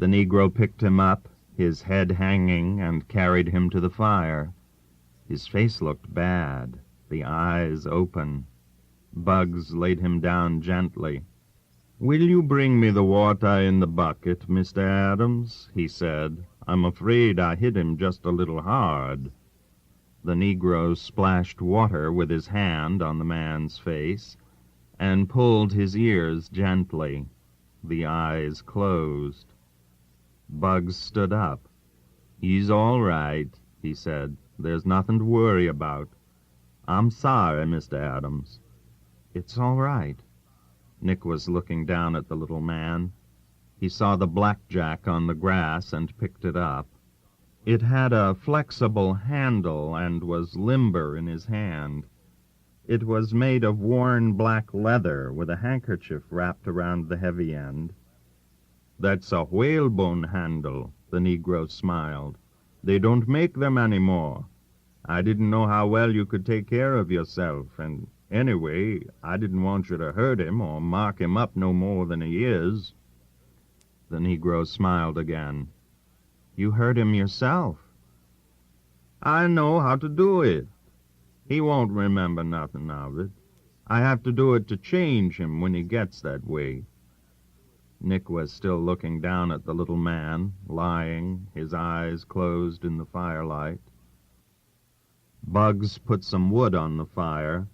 The Negro picked him up, his head hanging, and carried him to the fire. His face looked bad, the eyes open. Bugs laid him down gently. "Will you bring me the water in the bucket, Mr. Adams?" he said. "I'm afraid I hit him just a little hard." The Negro splashed water with his hand on the man's face and pulled his ears gently. The eyes closed. Bugs stood up. "He's all right," he said. "There's nothing to worry about. I'm sorry, Mr. Adams." "It's all right." Nick was looking down at the little man. He saw the blackjack on the grass and picked it up. It had a flexible handle and was limber in his hand. It was made of worn black leather with a handkerchief wrapped around the heavy end. "That's a whalebone handle," the Negro smiled. "They don't make them any more. I didn't know how well you could take care of yourself, and anyway, I didn't want you to hurt him or mark him up no more than he is." The Negro smiled again. "You hurt him yourself." "I know how to do it. He won't remember nothing of it. I have to do it to change him when he gets that way." Nick was still looking down at the little man, lying, his eyes closed in the firelight. Bugs put some wood on the fire.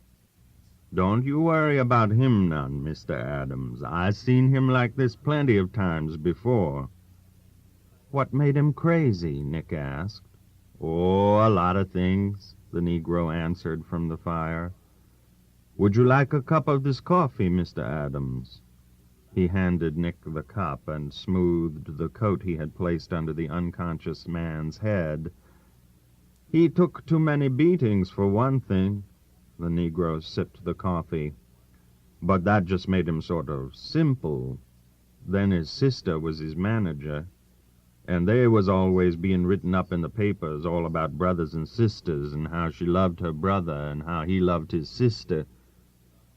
"Don't you worry about him none, Mr. Adams. I seen him like this plenty of times before." "What made him crazy?" Nick asked. "Oh, a lot of things," the Negro answered from the fire. "Would you like a cup of this coffee, Mr. Adams?" He handed Nick the cup and smoothed the coat he had placed under the unconscious man's head. "He took too many beatings, for one thing." The Negro sipped the coffee. "But that just made him sort of simple. Then his sister was his manager, and they was always being written up in the papers all about brothers and sisters and how she loved her brother and how he loved his sister.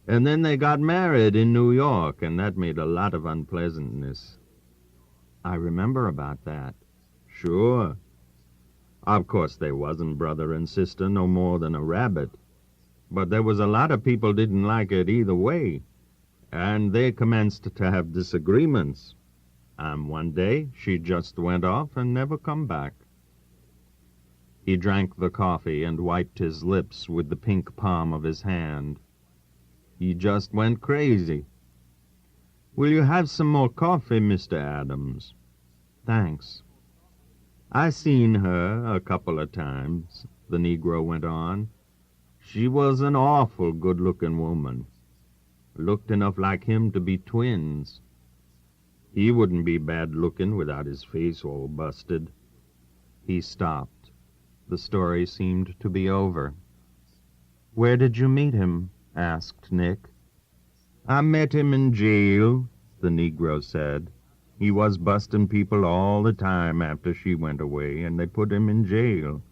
And then they got married in New York, and that made a lot of unpleasantness." "I remember about that." "Sure. Of course, they wasn't brother and sister no more than a rabbit. But there was a lot of people didn't like it either way, and they commenced to have disagreements. And one day, she just went off and never come back." He drank the coffee and wiped his lips with the pink palm of his hand. "He just went crazy. Will you have some more coffee, Mr. Adams?" "Thanks." "I seen her a couple of times," the Negro went on. "She was an awful good-looking woman. Looked enough like him to be twins. He wouldn't be bad-looking without his face all busted." He stopped. The story seemed to be over. "Where did you meet him?" asked Nick. "I met him in jail," the Negro said. "He was busting people all the time after she went away, and they put him in jail.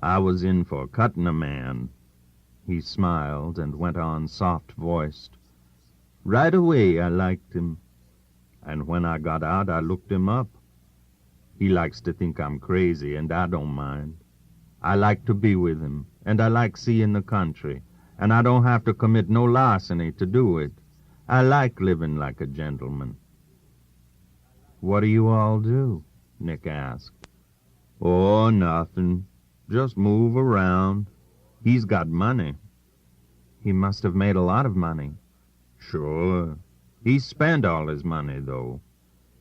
I was in for cutting a man." He smiled and went on soft-voiced. "Right away I liked him. And when I got out, I looked him up. He likes to think I'm crazy, and I don't mind. I like to be with him, and I like seeing the country, and I don't have to commit no larceny to do it. I like living like a gentleman." "What do you all do?" Nick asked. "Oh, nothing. Just move around. He's got money." "He must have made a lot of money." "Sure. He spent all his money, though.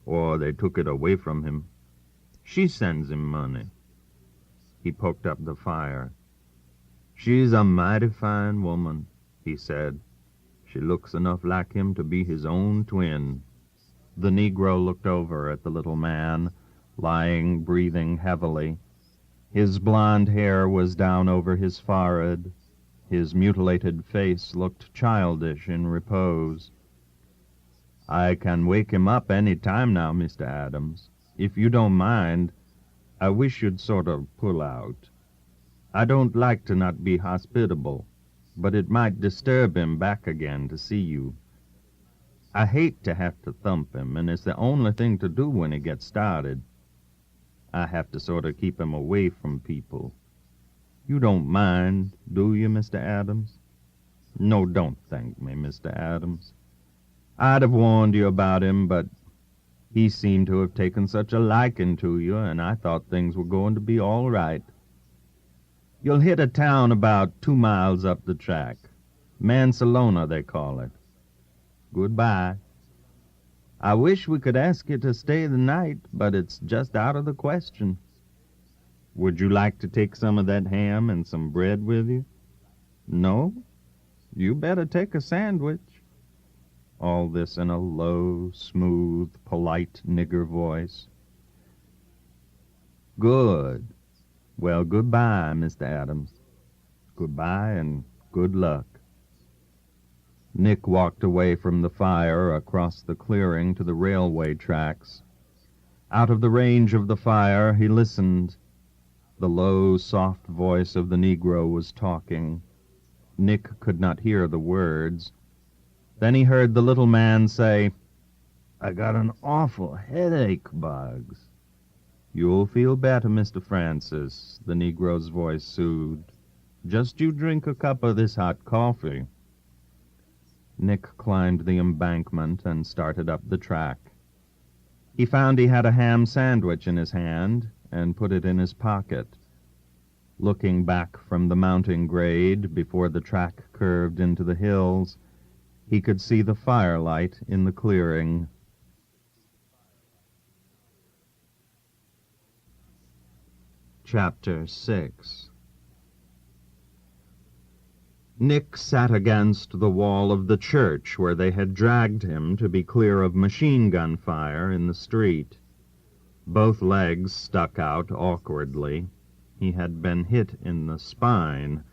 Or they took it away from him. She sends him money." He poked up the fire. "She's a mighty fine woman," he said. "She looks enough like him to be his own twin." The Negro looked over at the little man, lying, breathing heavily. His blond hair was down over his forehead. His mutilated face looked childish in repose. "I can wake him up any time now, Mr. Adams. If you don't mind, I wish you'd sort of pull out. I don't like to not be hospitable, but it might disturb him back again to see you." I hate to have to thump him, and it's the only thing to do when he gets started. I have to sort of keep him away from people. You don't mind, do you, Mr. Adams? No, don't thank me, Mr. Adams. I'd have warned you about him, but he seemed to have taken such a liking to you, and I thought things were going to be all right. You'll hit a town about 2 miles up the track. Mansalona, they call it. Goodbye. I wish we could ask you to stay the night, but it's just out of the question. Would you like to take some of that ham and some bread with you? No? You better take a sandwich. All this in a low, smooth, polite nigger voice. Good. Well, goodbye, Mr. Adams. Goodbye and good luck. Nick walked away from the fire across the clearing to the railway tracks. Out of the range of the fire, he listened. The low, soft voice of the Negro was talking. Nick could not hear the words. Then he heard the little man say, I got an awful headache, Bugs. You'll feel better, Mr. Francis, the Negro's voice soothed. Just you drink a cup of this hot coffee. Nick climbed the embankment and started up the track. He found he had a ham sandwich in his hand and put it in his pocket. Looking back from the mounting grade before the track curved into the hills, he could see the firelight in the clearing. Chapter 6. Nick sat against the wall of the church where they had dragged him to be clear of machine gun fire in the street. Both legs stuck out awkwardly. He had been hit in the spine.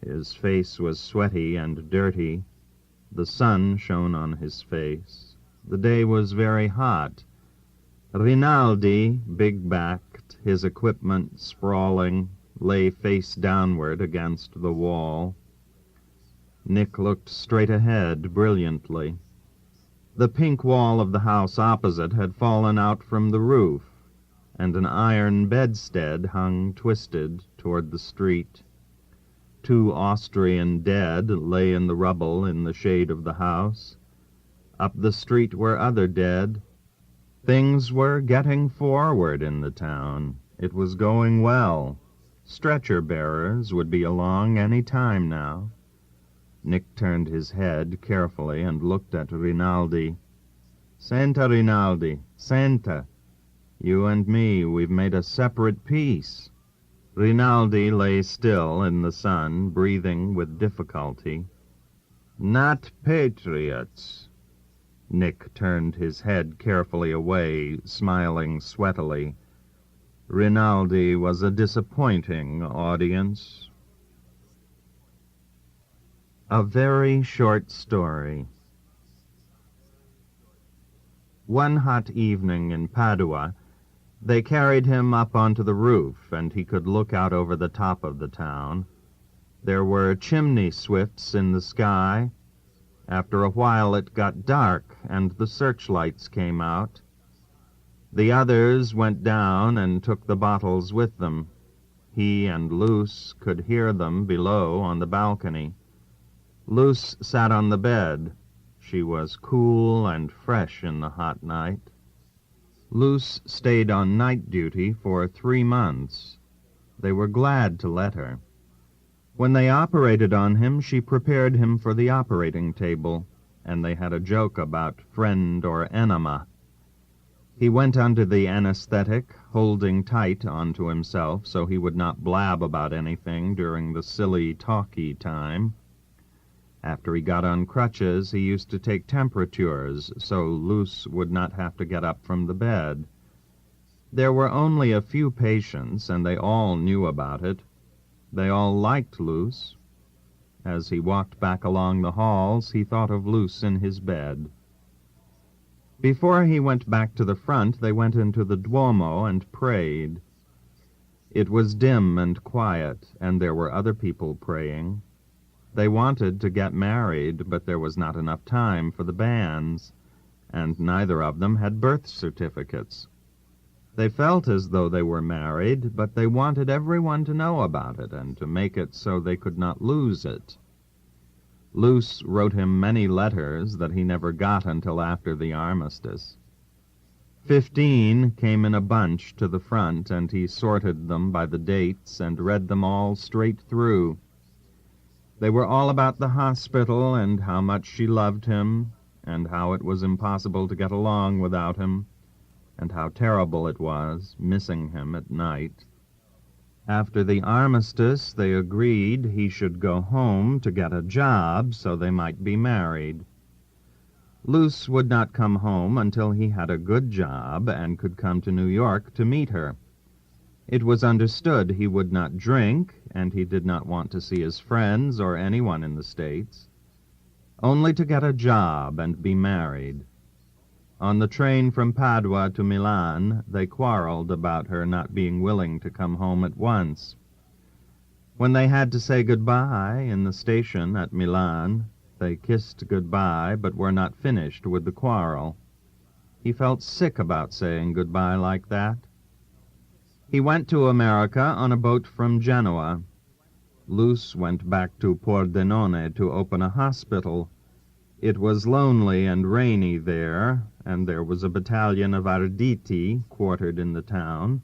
His face was sweaty and dirty. The sun shone on his face. The day was very hot. Rinaldi, big-backed, his equipment sprawling, lay face downward against the wall. Nick looked straight ahead brilliantly. The pink wall of the house opposite had fallen out from the roof, and an iron bedstead hung twisted toward the street. 2 Austrian dead lay in the rubble in the shade of the house. Up the street were other dead. Things were getting forward in the town. It was going well. Stretcher-bearers would be along any time now. Nick turned his head carefully and looked at Rinaldi. Senta, Rinaldi, senta. You and me, we've made a separate peace. Rinaldi lay still in the sun, breathing with difficulty. Not patriots. Nick turned his head carefully away, smiling sweatily. Rinaldi was a disappointing audience. A very short story. One hot evening in Padua, they carried him up onto the roof, and he could look out over the top of the town. There were chimney swifts in the sky. After a while it got dark, and the searchlights came out. The others went down and took the bottles with them. He and Luce could hear them below on the balcony. Luce sat on the bed. She was cool and fresh in the hot night. Luce stayed on night duty for 3 months. They were glad to let her. When they operated on him, she prepared him for the operating table, and they had a joke about friend or enema. He went under the anesthetic, holding tight onto himself so he would not blab about anything during the silly, talky time. After he got on crutches, he used to take temperatures, so Luce would not have to get up from the bed. There were only a few patients, and they all knew about it. They all liked Luce. As he walked back along the halls, he thought of Luce in his bed. Before he went back to the front, they went into the Duomo and prayed. It was dim and quiet, and there were other people praying. They wanted to get married, but there was not enough time for the banns, and neither of them had birth certificates. They felt as though they were married, but they wanted everyone to know about it and to make it so they could not lose it. Luce wrote him many letters that he never got until after the armistice. 15 came in a bunch to the front, and he sorted them by the dates and read them all straight through. They were all about the hospital and how much she loved him, and how it was impossible to get along without him, and how terrible it was, missing him at night. After the armistice, they agreed he should go home to get a job so they might be married. Luce would not come home until he had a good job and could come to New York to meet her. It was understood he would not drink, and he did not want to see his friends or anyone in the States. Only to get a job and be married. On the train from Padua to Milan, they quarreled about her not being willing to come home at once. When they had to say goodbye in the station at Milan, they kissed goodbye but were not finished with the quarrel. He felt sick about saying goodbye like that. He went to America on a boat from Genoa. Luce went back to Pordenone to open a hospital. It was lonely and rainy there, and there was a battalion of Arditi quartered in the town.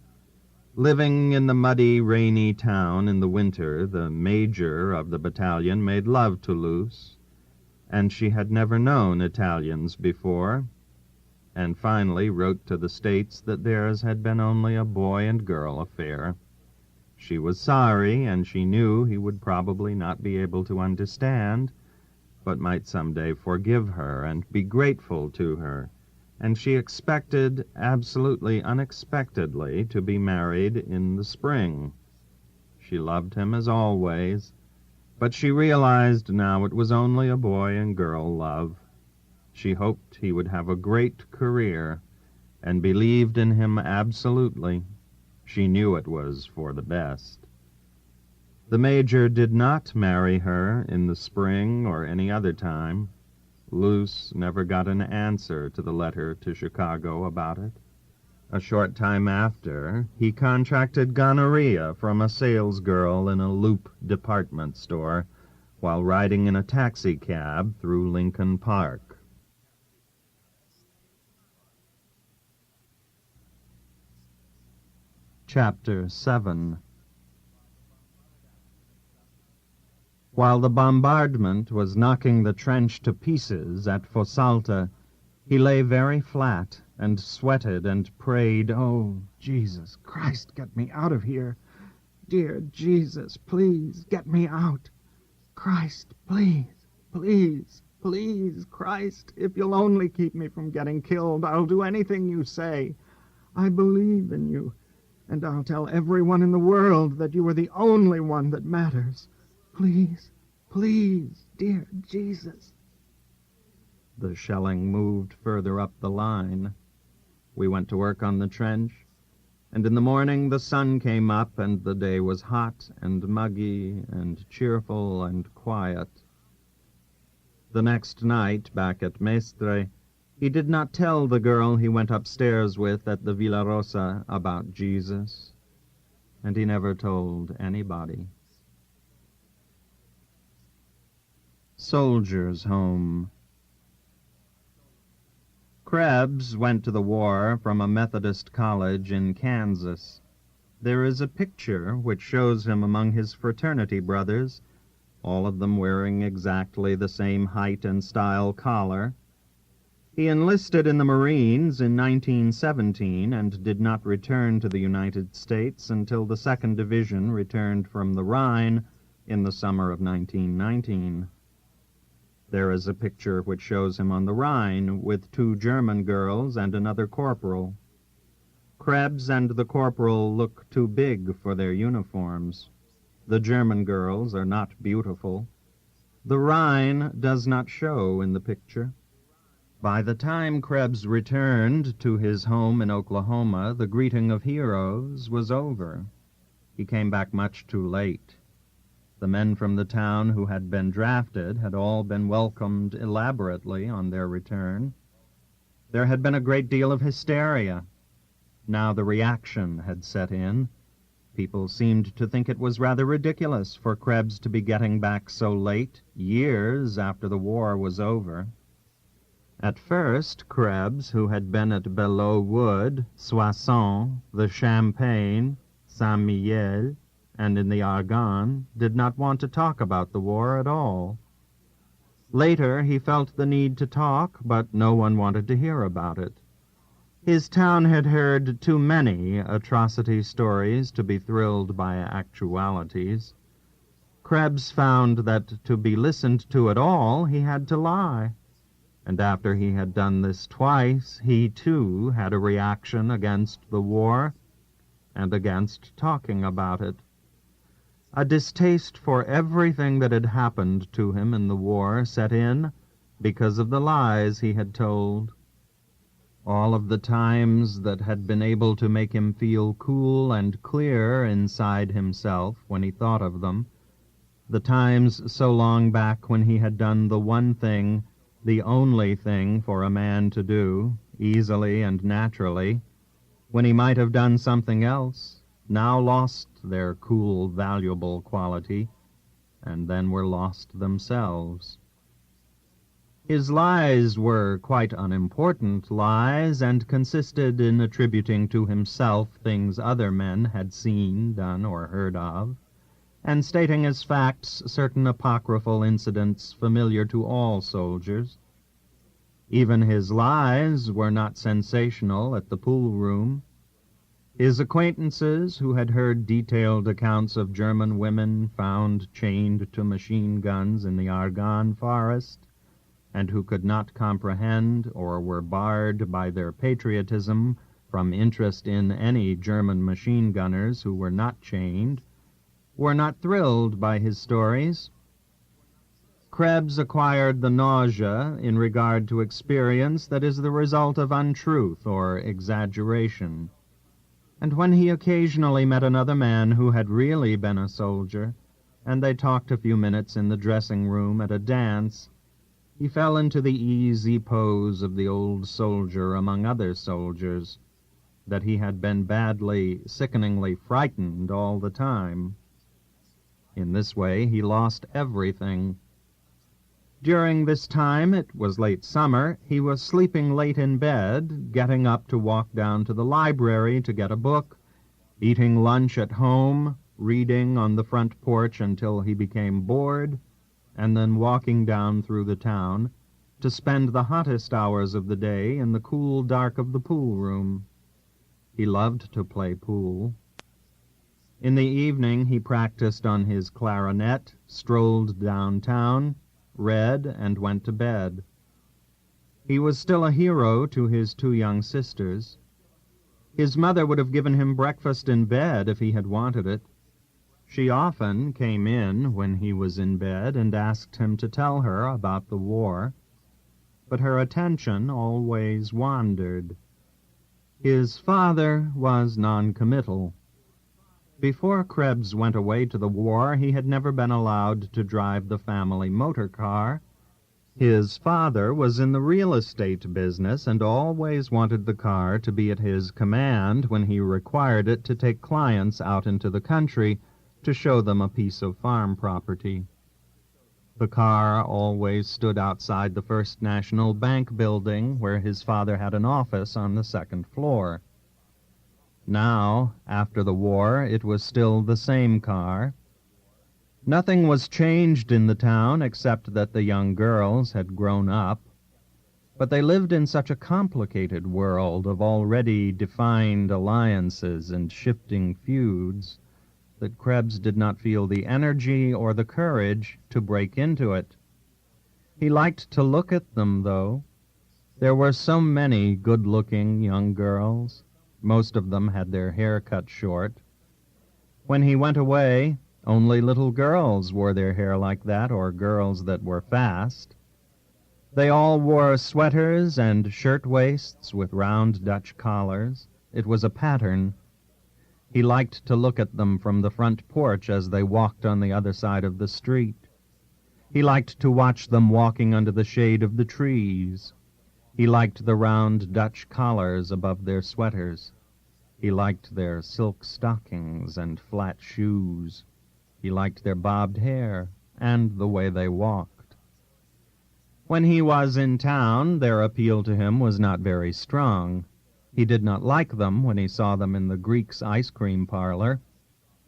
Living in the muddy, rainy town in the winter, the major of the battalion made love to Luce, and she had never known Italians before, and finally wrote to the States that theirs had been only a boy and girl affair. She was sorry, and she knew he would probably not be able to understand, but might someday forgive her and be grateful to her, and she expected, absolutely unexpectedly, to be married in the spring. She loved him as always, but she realized now it was only a boy and girl love. She hoped he would have a great career, and believed in him absolutely. She knew it was for the best. The major did not marry her in the spring or any other time. Luce never got an answer to the letter to Chicago about it. A short time after, he contracted gonorrhea from a salesgirl in a Loop department store while riding in a taxicab through Lincoln Park. Chapter 7. While the bombardment was knocking the trench to pieces at Fossalta, he lay very flat and sweated and prayed, "Oh, Jesus Christ, get me out of here. Dear Jesus, please get me out. Christ, please, please, please, Christ, if you'll only keep me from getting killed, I'll do anything you say. I believe in you, and I'll tell everyone in the world that you are the only one that matters. Please, please, dear Jesus." The shelling moved further up the line. We went to work on the trench, and in the morning the sun came up, and the day was hot and muggy and cheerful and quiet. The next night, back at Mestre, he did not tell the girl he went upstairs with at the Villa Rosa about Jesus, and he never told anybody. Soldiers' Home. Krebs went to the war from a Methodist college in Kansas. There is a picture which shows him among his fraternity brothers, all of them wearing exactly the same height and style collar. He enlisted in the Marines in 1917 and did not return to the United States until the 2nd Division returned from the Rhine in the summer of 1919. There is a picture which shows him on the Rhine with 2 German girls and another corporal. Krebs and the corporal look too big for their uniforms. The German girls are not beautiful. The Rhine does not show in the picture. By the time Krebs returned to his home in Oklahoma, the greeting of heroes was over. He came back much too late. The men from the town who had been drafted had all been welcomed elaborately on their return. There had been a great deal of hysteria. Now the reaction had set in. People seemed to think it was rather ridiculous for Krebs to be getting back so late, years after the war was over. At first, Krebs, who had been at Belleau Wood, Soissons, the Champagne, Saint-Mihiel, and in the Argonne, did not want to talk about the war at all. Later, he felt the need to talk, but no one wanted to hear about it. His town had heard too many atrocity stories to be thrilled by actualities. Krebs found that to be listened to at all, he had to lie. And after he had done this twice, he, too, had a reaction against the war and against talking about it. A distaste for everything that had happened to him in the war set in because of the lies he had told. All of the times that had been able to make him feel cool and clear inside himself when he thought of them, the times so long back when he had done the one thing, the only thing for a man to do, easily and naturally, when he might have done something else, now lost their cool, valuable quality, and then were lost themselves. His lies were quite unimportant lies, and consisted in attributing to himself things other men had seen, done, or heard of, and stating as facts certain apocryphal incidents familiar to all soldiers. Even his lies were not sensational at the pool room. His acquaintances, who had heard detailed accounts of German women found chained to machine guns in the Argonne forest, and who could not comprehend or were barred by their patriotism from interest in any German machine gunners who were not chained, were not thrilled by his stories. Krebs acquired the nausea in regard to experience that is the result of untruth or exaggeration. And when he occasionally met another man who had really been a soldier, and they talked a few minutes in the dressing room at a dance, he fell into the easy pose of the old soldier among other soldiers, that he had been badly, sickeningly frightened all the time. In this way he lost everything. During this time, it was late summer, he was sleeping late in bed, getting up to walk down to the library to get a book, eating lunch at home, reading on the front porch until he became bored, and then walking down through the town to spend the hottest hours of the day in the cool dark of the pool room. He loved to play pool. In the evening he practiced on his clarinet, strolled downtown, read, and went to bed. He was still a hero to his two young sisters. His mother would have given him breakfast in bed if he had wanted it. She often came in when he was in bed and asked him to tell her about the war, but her attention always wandered. His father was non-committal. Before Krebs went away to the war, he had never been allowed to drive the family motor car. His father was in the real estate business and always wanted the car to be at his command when he required it to take clients out into the country to show them a piece of farm property. The car always stood outside the First National Bank building, where his father had an office on the second floor. Now, after the war, it was still the same car. Nothing was changed in the town except that the young girls had grown up, but they lived in such a complicated world of already defined alliances and shifting feuds that Krebs did not feel the energy or the courage to break into it. He liked to look at them, though. There were so many good-looking young girls. Most of them had their hair cut short. When he went away, only little girls wore their hair like that, or girls that were fast. They all wore sweaters and shirt-waists with round Dutch collars. It was a pattern. He liked to look at them from the front porch as they walked on the other side of the street. He liked to watch them walking under the shade of the trees. He liked the round Dutch collars above their sweaters. He liked their silk stockings and flat shoes. He liked their bobbed hair and the way they walked. When he was in town, their appeal to him was not very strong. He did not like them when he saw them in the Greek's ice cream parlor.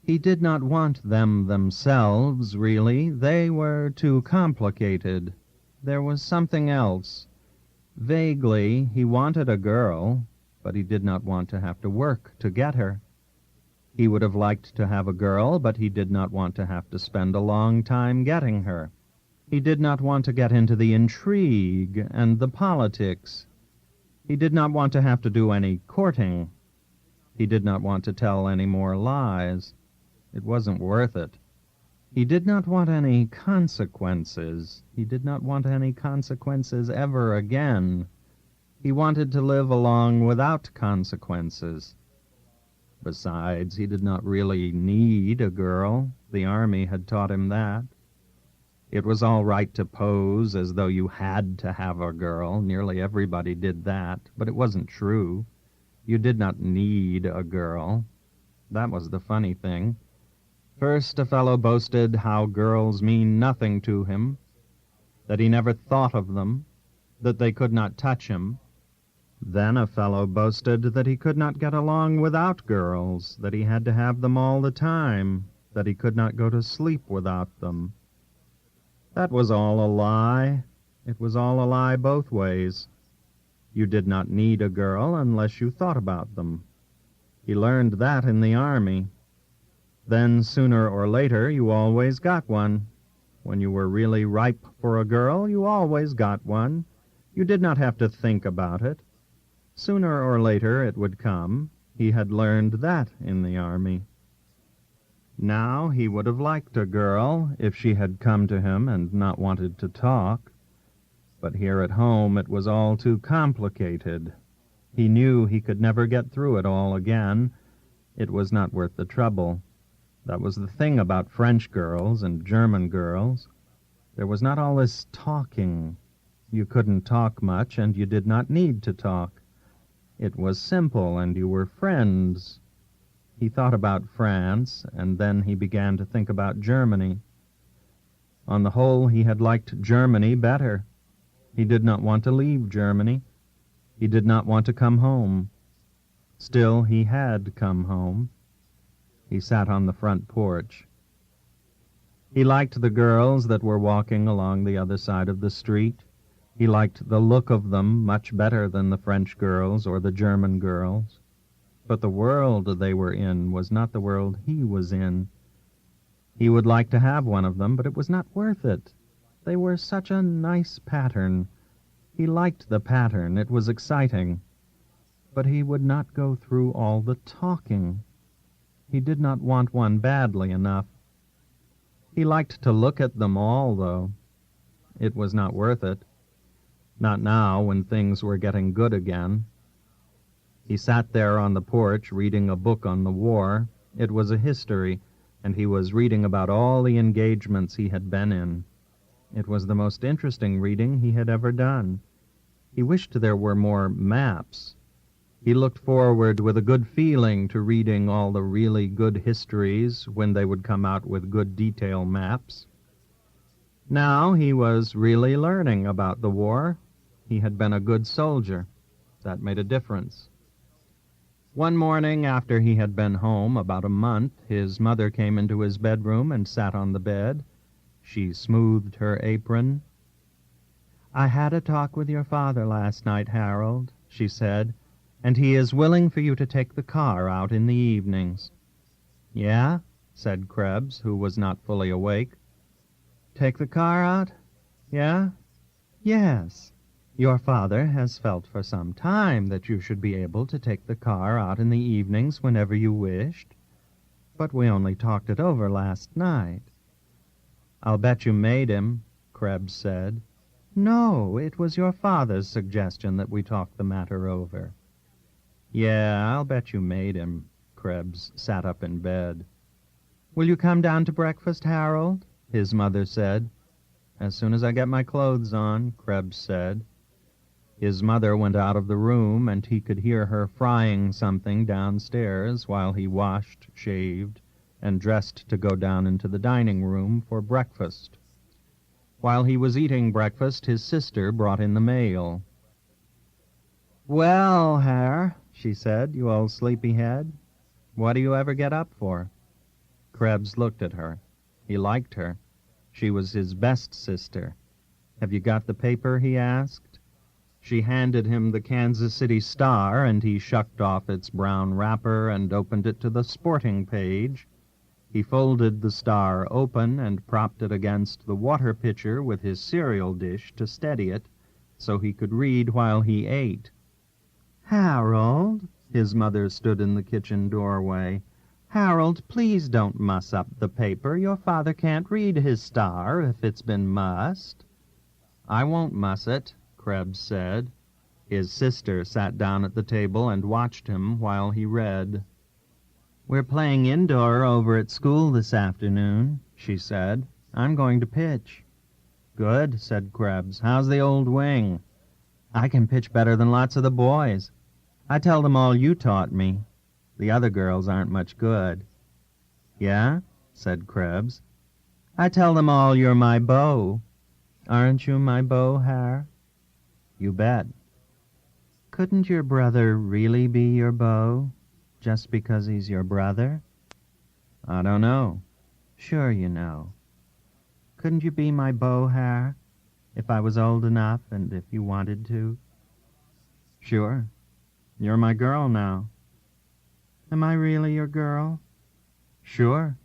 He did not want them themselves, really. They were too complicated. There was something else. Vaguely, he wanted a girl, but he did not want to have to work to get her. He would have liked to have a girl, but he did not want to have to spend a long time getting her. He did not want to get into the intrigue and the politics. He did not want to have to do any courting. He did not want to tell any more lies. It wasn't worth it. He did not want any consequences. He did not want any consequences ever again. He wanted to live along without consequences. Besides, he did not really need a girl. The army had taught him that. It was all right to pose as though you had to have a girl. Nearly everybody did that, but it wasn't true. You did not need a girl. That was the funny thing. First, a fellow boasted how girls mean nothing to him, that he never thought of them, that they could not touch him. Then a fellow boasted that he could not get along without girls, that he had to have them all the time, that he could not go to sleep without them. That was all a lie. It was all a lie both ways. You did not need a girl unless you thought about them. He learned that in the army. Then, sooner or later, you always got one. When you were really ripe for a girl, you always got one. You did not have to think about it. Sooner or later it would come. He had learned that in the army. Now he would have liked a girl if she had come to him and not wanted to talk. But here at home it was all too complicated. He knew he could never get through it all again. It was not worth the trouble. That was the thing about French girls and German girls. There was not all this talking. You couldn't talk much, and you did not need to talk. It was simple, and you were friends. He thought about France, and then he began to think about Germany. On the whole, he had liked Germany better. He did not want to leave Germany. He did not want to come home. Still, he had come home. He sat on the front porch. He liked the girls that were walking along the other side of the street. He liked the look of them much better than the French girls or the German girls. But the world they were in was not the world he was in. He would like to have one of them, but it was not worth it. They were such a nice pattern. He liked the pattern. It was exciting. But he would not go through all the talking. He did not want one badly enough. He liked to look at them all, though. It was not worth it. Not now, when things were getting good again. He sat there on the porch reading a book on the war. It was a history, and he was reading about all the engagements he had been in. It was the most interesting reading he had ever done. He wished there were more maps. He looked forward with a good feeling to reading all the really good histories when they would come out with good detail maps. Now he was really learning about the war. He had been a good soldier. That made a difference. One morning, after he had been home about a month, his mother came into his bedroom and sat on the bed. She smoothed her apron. "I had a talk with your father last night, Harold," she said, "and he is willing for you to take the car out in the evenings." "Yeah?" said Krebs, who was not fully awake. "Take the car out? Yeah?" "Yes. Your father has felt for some time that you should be able to take the car out in the evenings whenever you wished. But we only talked it over last night." "I'll bet you made him," Krebs said. "No, it was your father's suggestion that we talk the matter over." "Yeah, I'll bet you made him," Krebs sat up in bed. "Will you come down to breakfast, Harold?" his mother said. "As soon as I get my clothes on," Krebs said. His mother went out of the room, and he could hear her frying something downstairs while he washed, shaved, and dressed to go down into the dining room for breakfast. While he was eating breakfast, his sister brought in the mail. "Well, Har," she said, "you old sleepyhead, what do you ever get up for?" Krebs looked at her. He liked her. She was his best sister. "Have you got the paper?" he asked. She handed him the Kansas City Star, and he shucked off its brown wrapper and opened it to the sporting page. He folded the Star open and propped it against the water pitcher with his cereal dish to steady it, so he could read while he ate. "Harold," his mother stood in the kitchen doorway. "Harold, please don't muss up the paper. Your father can't read his Star if it's been mussed." "I won't muss it," Krebs said. His sister sat down at the table and watched him while he read. "We're playing indoor over at school this afternoon," she said. "I'm going to pitch." "Good," said Krebs. "How's the old wing?" "I can pitch better than lots of the boys. I tell them all you taught me. The other girls aren't much good." "Yeah?" said Krebs. "I tell them all you're my beau. Aren't you my beau, Har?" "You bet." "Couldn't your brother really be your beau, just because he's your brother?" "I don't know." "Sure you know. Couldn't you be my beau, Har, if I was old enough and if you wanted to?" "Sure. You're my girl now." "Am I really your girl?" "Sure."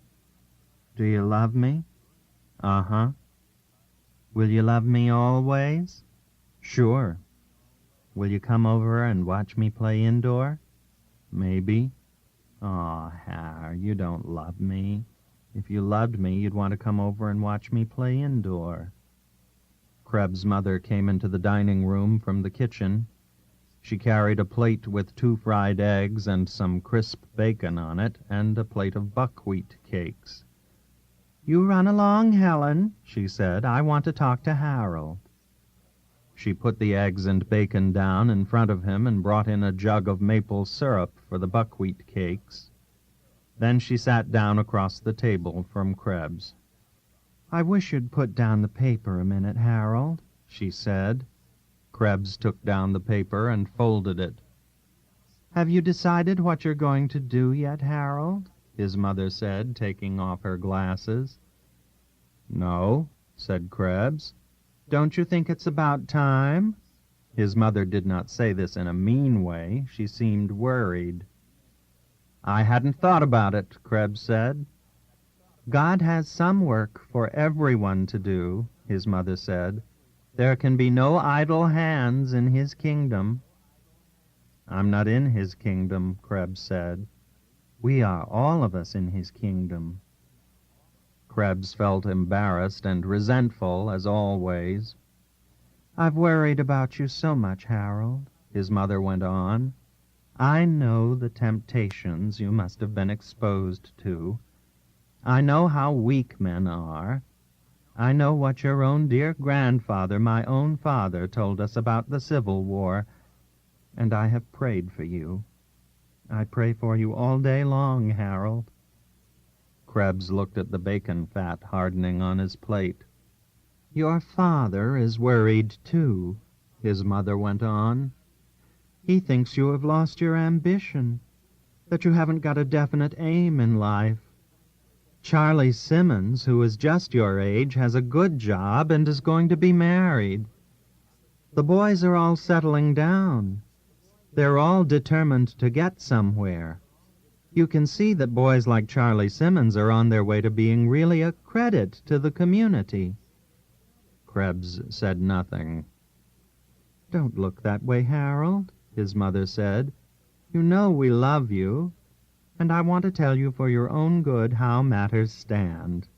"Do you love me?" "Uh-huh." "Will you love me always?" "Sure." "Will you come over and watch me play indoor?" "Maybe." "Aw, Har, you don't love me. If you loved me, you'd want to come over and watch me play indoor." Krebs' mother came into the dining room from the kitchen. She carried a plate with 2 fried eggs and some crisp bacon on it, and a plate of buckwheat cakes. "You run along, Helen," she said. "I want to talk to Harold." She put the eggs and bacon down in front of him and brought in a jug of maple syrup for the buckwheat cakes. Then she sat down across the table from Krebs. "I wish you'd put down the paper a minute, Harold," she said. Krebs took down the paper and folded it. "Have you decided what you're going to do yet, Harold?" his mother said, taking off her glasses. "No," said Krebs. "Don't you think it's about time?" His mother did not say this in a mean way. She seemed worried. "I hadn't thought about it," Krebs said. "God has some work for everyone to do," his mother said. "There can be no idle hands in his kingdom." "I'm not in his kingdom," Krebs said. "We are all of us in his kingdom." Krebs felt embarrassed and resentful, as always. "I've worried about you so much, Harold," his mother went on. "I know the temptations you must have been exposed to. I know how weak men are. I know what your own dear grandfather, my own father, told us about the Civil War, and I have prayed for you. I pray for you all day long, Harold." Krebs looked at the bacon fat hardening on his plate. "Your father is worried, too," his mother went on. "He thinks you have lost your ambition, that you haven't got a definite aim in life. Charlie Simmons, who is just your age, has a good job and is going to be married. The boys are all settling down. They're all determined to get somewhere. You can see that boys like Charlie Simmons are on their way to being really a credit to the community." Krebs said nothing. "Don't look that way, Harold," his mother said. "You know we love you, and I want to tell you for your own good how matters stand.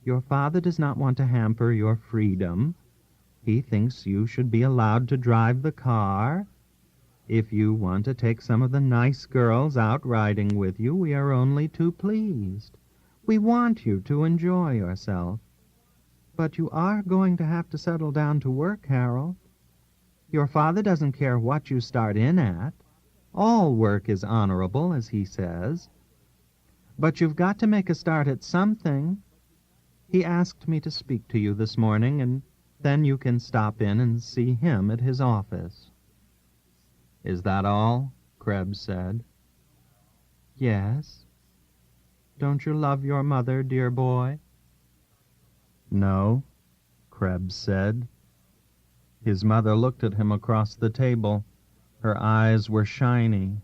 Your father does not want to hamper your freedom. He thinks you should be allowed to drive the car. If you want to take some of the nice girls out riding with you, we are only too pleased. We want you to enjoy yourself. But you are going to have to settle down to work, Harold. Your father doesn't care what you start in at. All work is honorable, as he says. But you've got to make a start at something. He asked me to speak to you this morning, and then you can stop in and see him at his office. Is that all? Krebs said. Yes. Don't you love your mother, dear boy? No, Krebs said. His mother looked at him across the table. Her eyes were shiny.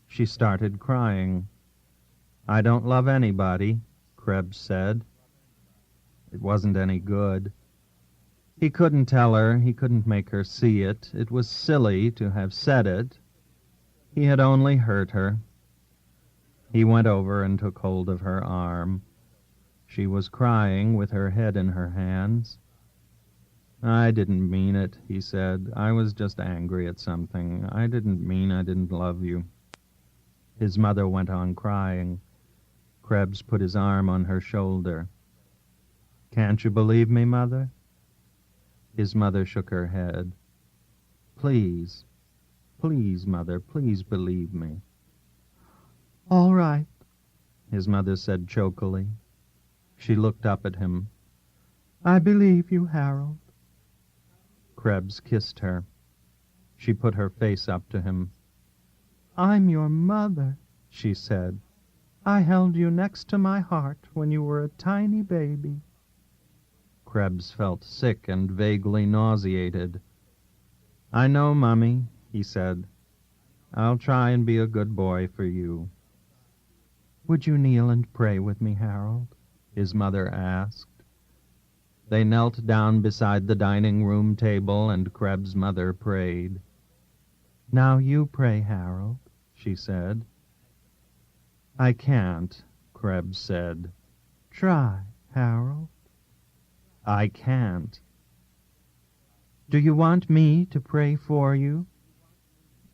She started crying. I don't love anybody, Krebs said. It wasn't any good. He couldn't tell her, he couldn't make her see it. It was silly to have said it. He had only hurt her. He went over and took hold of her arm. She was crying with her head in her hands. I didn't mean it, he said. I was just angry at something. I didn't mean I didn't love you. His mother went on crying. Krebs put his arm on her shoulder. Can't you believe me, Mother? His mother shook her head. Please, Mother, please believe me. All right, his mother said chokily. She looked up at him. I believe you, Harold. Krebs kissed her. She put her face up to him. I'm your mother, she said. I held you next to my heart when you were a tiny baby. Krebs felt sick and vaguely nauseated. I know, Mummy, he said. I'll try and be a good boy for you. Would you kneel and pray with me, Harold? His mother asked. They knelt down beside the dining room table, and Krebs' mother prayed. Now you pray, Harold, she said. I can't, Krebs said. Try, Harold. I can't. Do you want me to pray for you?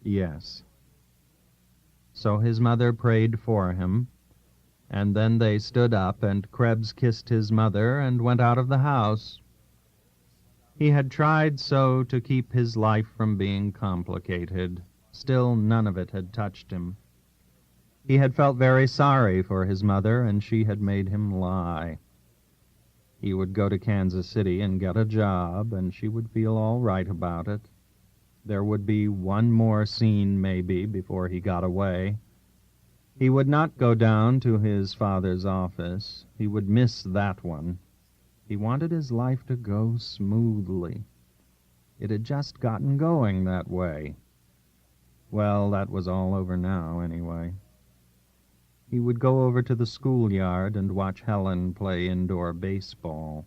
Yes. So his mother prayed for him, and then they stood up, and Krebs kissed his mother and went out of the house. He had tried so to keep his life from being complicated. Still, none of it had touched him. He had felt very sorry for his mother, and she had made him lie. He would go to Kansas City and get a job, and she would feel all right about it. There would be one more scene, maybe, before he got away. He would not go down to his father's office. He would miss that one. He wanted his life to go smoothly. It had just gotten going that way. Well, that was all over now, anyway. He would go over to the schoolyard and watch Helen play indoor baseball.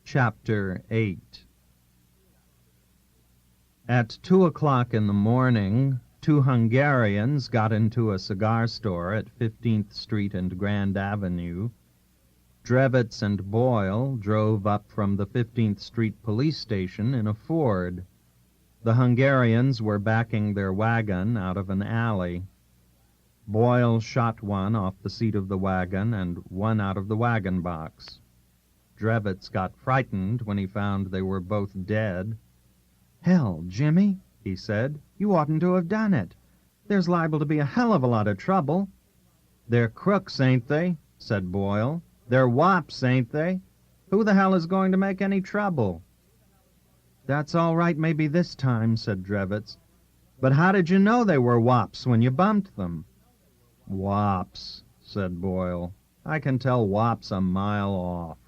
Chapter 8. At 2:00 in the morning, two Hungarians got into a cigar store at 15th Street and Grand Avenue. Drevitz and Boyle drove up from the 15th Street police station in a Ford. The Hungarians were backing their wagon out of an alley. Boyle shot one off the seat of the wagon and one out of the wagon box. Drevitz got frightened when he found they were both dead. Hell, Jimmy, he said, you oughtn't to have done it. There's liable to be a hell of a lot of trouble. They're crooks, ain't they? Said Boyle. They're wops, ain't they? Who the hell is going to make any trouble? That's all right maybe this time, said Drevitz. But how did you know they were wops when you bumped them? Wops, said Boyle. I can tell wops a mile off.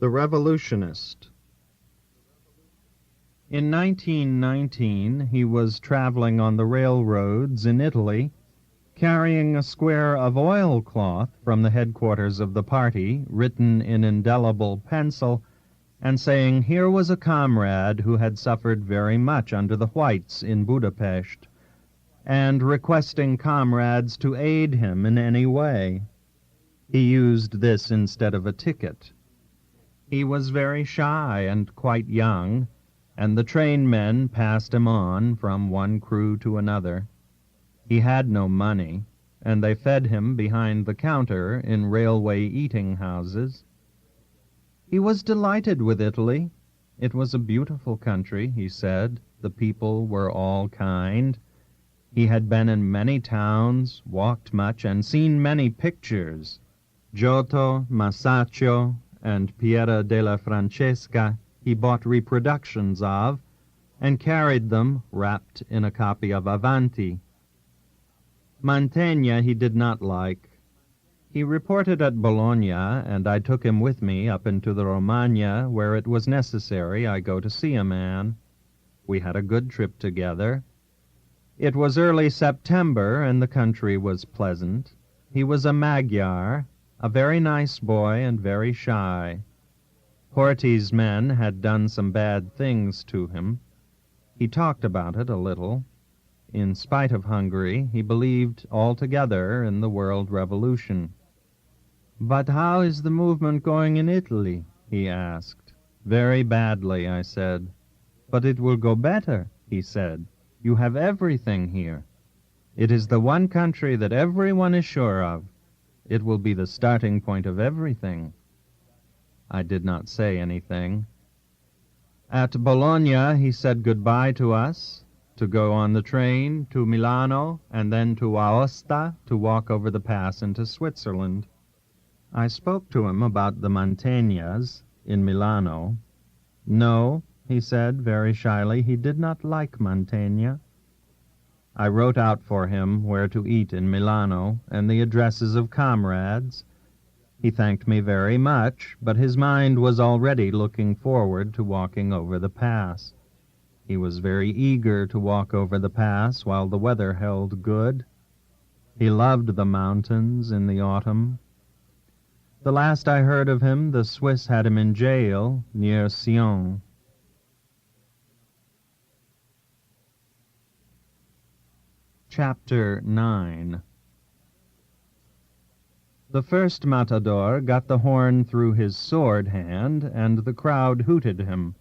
The Revolutionist. In 1919, he was traveling on the railroads in Italy, carrying a square of oilcloth from the headquarters of the party, written in indelible pencil, and saying here was a comrade who had suffered very much under the whites in Budapest, and requesting comrades to aid him in any way. He used this instead of a ticket. He was very shy and quite young, and the trainmen passed him on from one crew to another. He had no money, and they fed him behind the counter in railway eating-houses. He was delighted with Italy. It was a beautiful country, he said. The people were all kind. He had been in many towns, walked much, and seen many pictures. Giotto, Masaccio, and Piera della Francesca he bought reproductions of, and carried them wrapped in a copy of Avanti. Mantegna he did not like. He reported at Bologna, and I took him with me up into the Romagna, where it was necessary I go to see a man. We had a good trip together. It was early September, and the country was pleasant. He was a Magyar, a very nice boy and very shy. Horthy's men had done some bad things to him. He talked about it a little. In spite of Hungary, he believed altogether in the world revolution. "But how is the movement going in Italy?" he asked. "Very badly," I said. "But it will go better," he said. "You have everything here. It is the one country that everyone is sure of. It will be the starting point of everything." I did not say anything. At Bologna he said goodbye to us, to go on the train to Milano, and then to Aosta to walk over the pass into Switzerland. I spoke to him about the Mantegnas in Milano. No, he said very shyly, he did not like Mantegna. I wrote out for him where to eat in Milano and the addresses of comrades. He thanked me very much, but his mind was already looking forward to walking over the pass. He was very eager to walk over the pass while the weather held good. He loved the mountains in the autumn. The last I heard of him, the Swiss had him in jail near Sion. Chapter 9. The first matador got the horn through his sword hand, and the crowd hooted him.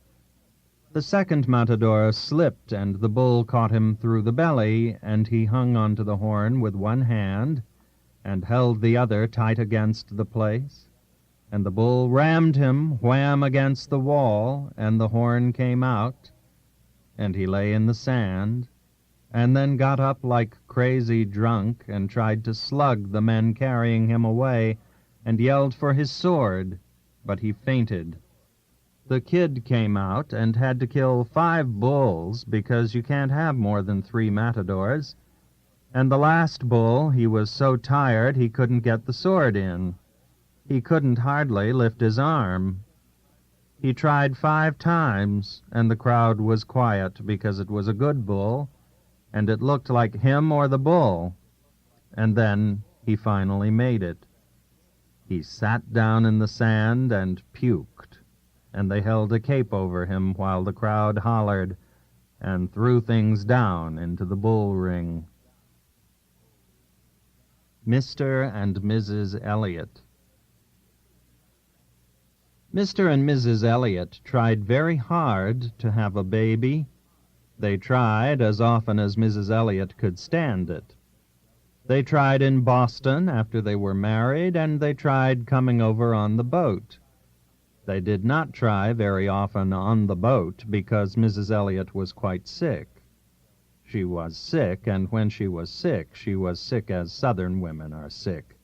The second matador slipped, and the bull caught him through the belly, and he hung onto the horn with one hand, and held the other tight against the place, and the bull rammed him wham against the wall, and the horn came out, and he lay in the sand, and then got up like crazy drunk and tried to slug the men carrying him away, and yelled for his sword, but he fainted. The kid came out and had to kill 5 bulls, because you can't have more than 3 matadors, and the last bull, he was so tired he couldn't get the sword in. He couldn't hardly lift his arm. He tried 5 times, and the crowd was quiet because it was a good bull, and it looked like him or the bull. And then he finally made it. He sat down in the sand and puked, and they held a cape over him while the crowd hollered and threw things down into the bull ring. Mr. and Mrs. Elliot. Mr. and Mrs. Elliot tried very hard to have a baby. They tried as often as Mrs. Elliot could stand it. They tried in Boston after they were married, and they tried coming over on the boat. They did not try very often on the boat because Mrs. Elliot was quite sick. She was sick, and when she was sick as Southern women are sick.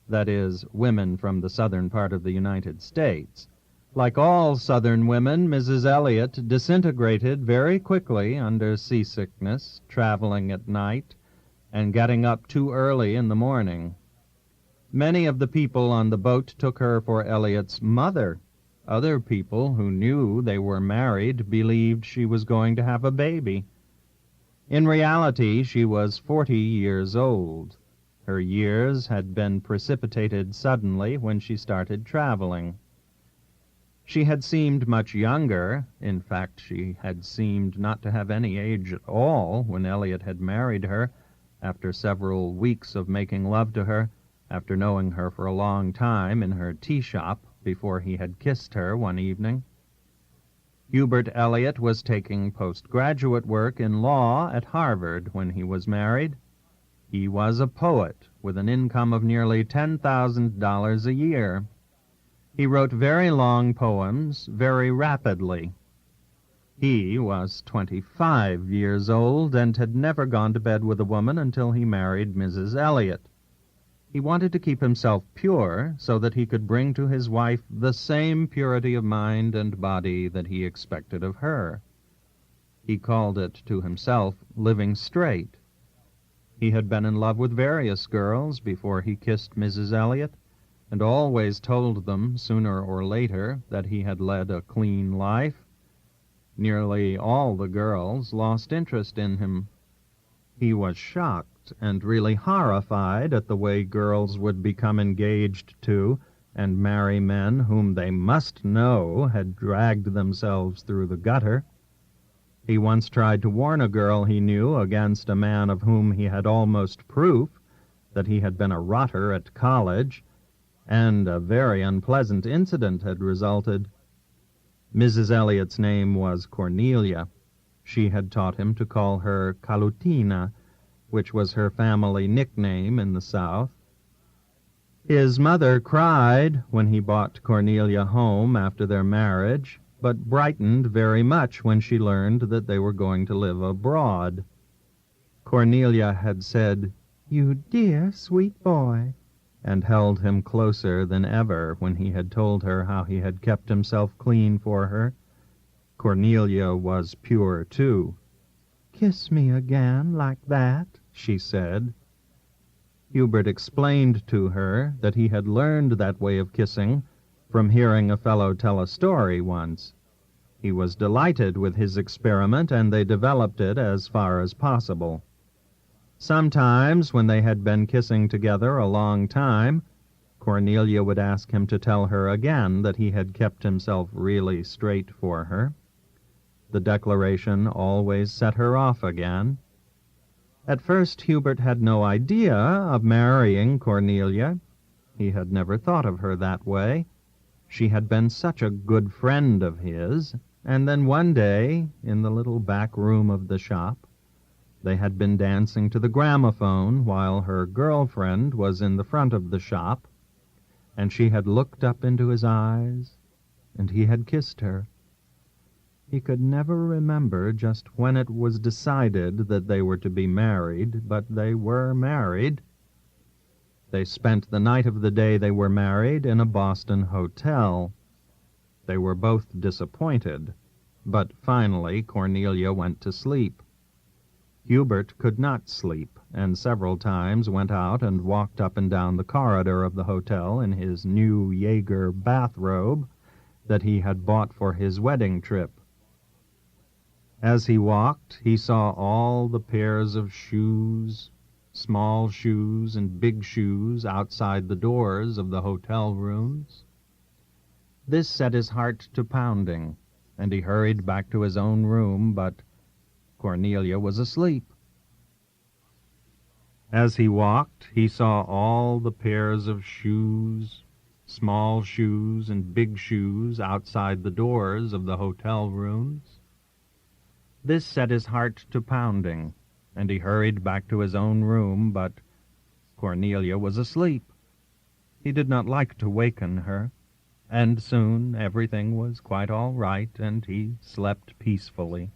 That is, women from the southern part of the United States. Like all Southern women, Mrs. Elliot disintegrated very quickly under seasickness, traveling at night, and getting up too early in the morning. Many of the people on the boat took her for Elliot's mother. Other people who knew they were married believed she was going to have a baby. In reality, she was 40 years old. Her years had been precipitated suddenly when she started traveling. She had seemed much younger. In fact, she had seemed not to have any age at all when Elliot had married her, after several weeks of making love to her, after knowing her for a long time in her tea shop before he had kissed her one evening. Hubert Elliot was taking postgraduate work in law at Harvard when he was married. He was a poet with an income of nearly $10,000 a year. He wrote very long poems very rapidly. He was 25 years old and had never gone to bed with a woman until he married Mrs. Elliot. He wanted to keep himself pure so that he could bring to his wife the same purity of mind and body that he expected of her. He called it to himself living straight. He had been in love with various girls before he kissed Mrs. Elliot, and always told them, sooner or later, that he had led a clean life. Nearly all the girls lost interest in him. He was shocked and really horrified at the way girls would become engaged to and marry men whom they must know had dragged themselves through the gutter. He once tried to warn a girl he knew against a man of whom he had almost proof that he had been a rotter at college, and a very unpleasant incident had resulted. Mrs. Elliot's name was Cornelia. She had taught him to call her Calutina, which was her family nickname in the South. His mother cried when he brought Cornelia home after their marriage, but brightened very much when she learned that they were going to live abroad. Cornelia had said, "You dear, sweet boy," and held him closer than ever when he had told her how he had kept himself clean for her. Cornelia was pure, too. "Kiss me again like that," she said. Hubert explained to her that he had learned that way of kissing from hearing a fellow tell a story once. He was delighted with his experiment, and they developed it as far as possible. Sometimes, when they had been kissing together a long time, Cornelia would ask him to tell her again that he had kept himself really straight for her. The declaration always set her off again. At first Hubert had no idea of marrying Cornelia. He had never thought of her that way. She had been such a good friend of his, and then one day, in the little back room of the shop, they had been dancing to the gramophone while her girlfriend was in the front of the shop, and she had looked up into his eyes, and he had kissed her. He could never remember just when it was decided that they were to be married, but they were married. They spent the night of the day they were married in a Boston hotel. They were both disappointed, but finally Cornelia went to sleep. Hubert could not sleep, and several times went out and walked up and down the corridor of the hotel in his new Jaeger bathrobe that he had bought for his wedding trip. As he walked, he saw all the pairs of shoes, small shoes and big shoes, outside the doors of the hotel rooms. This set his heart to pounding, and he hurried back to his own room, but Cornelia was asleep. As he walked, he saw all the pairs of shoes, small shoes and big shoes, outside the doors of the hotel rooms. This set his heart to pounding, and he hurried back to his own room, but Cornelia was asleep. He did not like to waken her, and soon everything was quite all right, and he slept peacefully.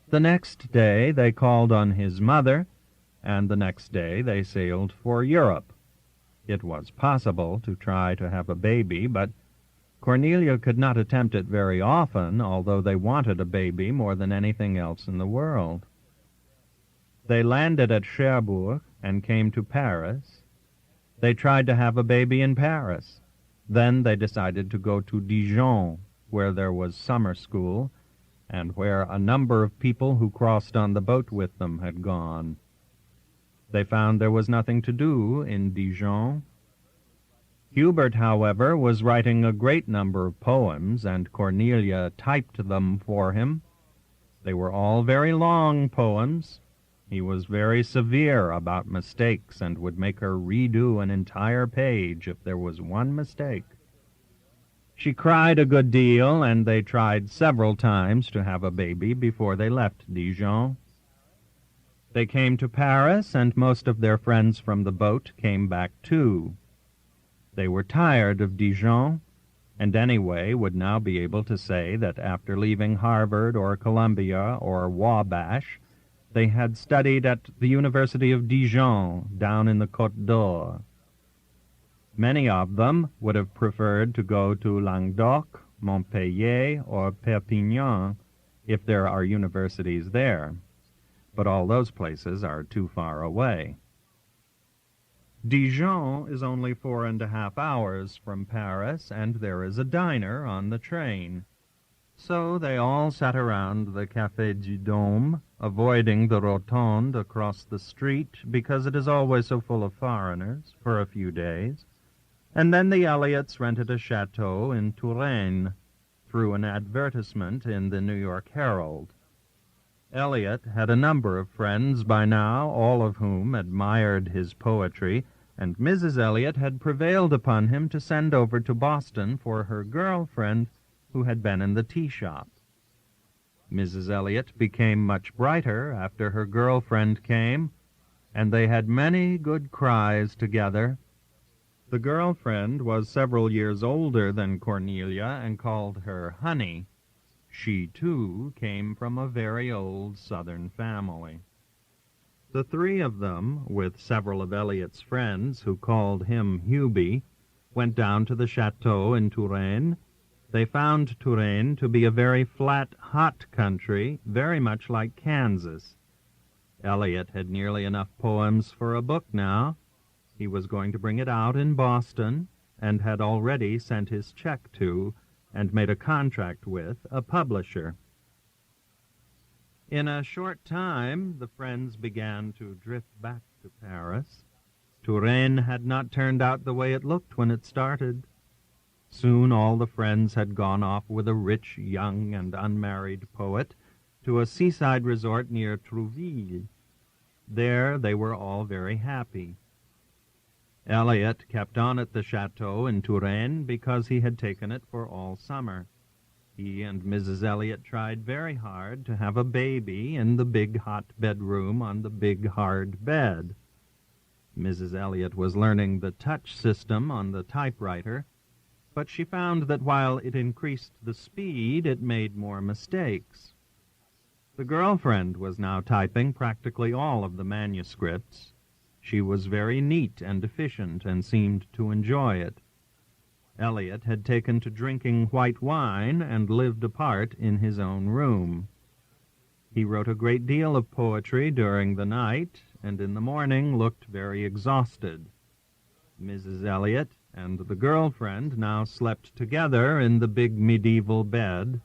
The next day they called on his mother, and the next day they sailed for Europe. It was possible to try to have a baby, but Cornelia could not attempt it very often, although they wanted a baby more than anything else in the world. They landed at Cherbourg and came to Paris. They tried to have a baby in Paris. Then they decided to go to Dijon, where there was summer school, and where a number of people who crossed on the boat with them had gone. They found there was nothing to do in Dijon. Hubert, however, was writing a great number of poems, and Cornelia typed them for him. They were all very long poems. He was very severe about mistakes and would make her redo an entire page if there was one mistake. She cried a good deal, and they tried several times to have a baby before they left Dijon. They came to Paris, and most of their friends from the boat came back too. They were tired of Dijon, and anyway would now be able to say that after leaving Harvard or Columbia or Wabash, they had studied at the University of Dijon down in the Côte d'Or. Many of them would have preferred to go to Languedoc, Montpellier, or Perpignan, if there are universities there, but all those places are too far away. Dijon is only 4.5 hours from Paris, and there is a diner on the train. So they all sat around the Café du Dôme, avoiding the Rotonde across the street because it is always so full of foreigners, for a few days. And then the Elliots rented a chateau in Touraine through an advertisement in the New York Herald. Elliot had a number of friends by now, all of whom admired his poetry, and Mrs. Elliot had prevailed upon him to send over to Boston for her girlfriend, who had been in the tea shop. Mrs. Elliot became much brighter after her girlfriend came, and they had many good cries together. The girlfriend was several years older than Cornelia and called her Honey. She, too, came from a very old Southern family. The three of them, with several of Elliot's friends who called him Hubie, went down to the chateau in Touraine. They found Touraine to be a very flat, hot country, very much like Kansas. Elliot had nearly enough poems for a book now. He was going to bring it out in Boston, and had already sent his check to, and made a contract with, a publisher. In a short time, the friends began to drift back to Paris. Touraine had not turned out the way it looked when it started. Soon all the friends had gone off with a rich, young, and unmarried poet to a seaside resort near Trouville. There they were all very happy. Elliot kept on at the chateau in Touraine because he had taken it for all summer. He and Mrs. Elliot tried very hard to have a baby in the big hot bedroom on the big hard bed. Mrs. Elliot was learning the touch system on the typewriter, but she found that while it increased the speed, it made more mistakes. The girlfriend was now typing practically all of the manuscripts. She was very neat and efficient and seemed to enjoy it. Elliot had taken to drinking white wine and lived apart in his own room. He wrote a great deal of poetry during the night, and in the morning looked very exhausted. Mrs. Elliot and the girlfriend now slept together in the big medieval bed.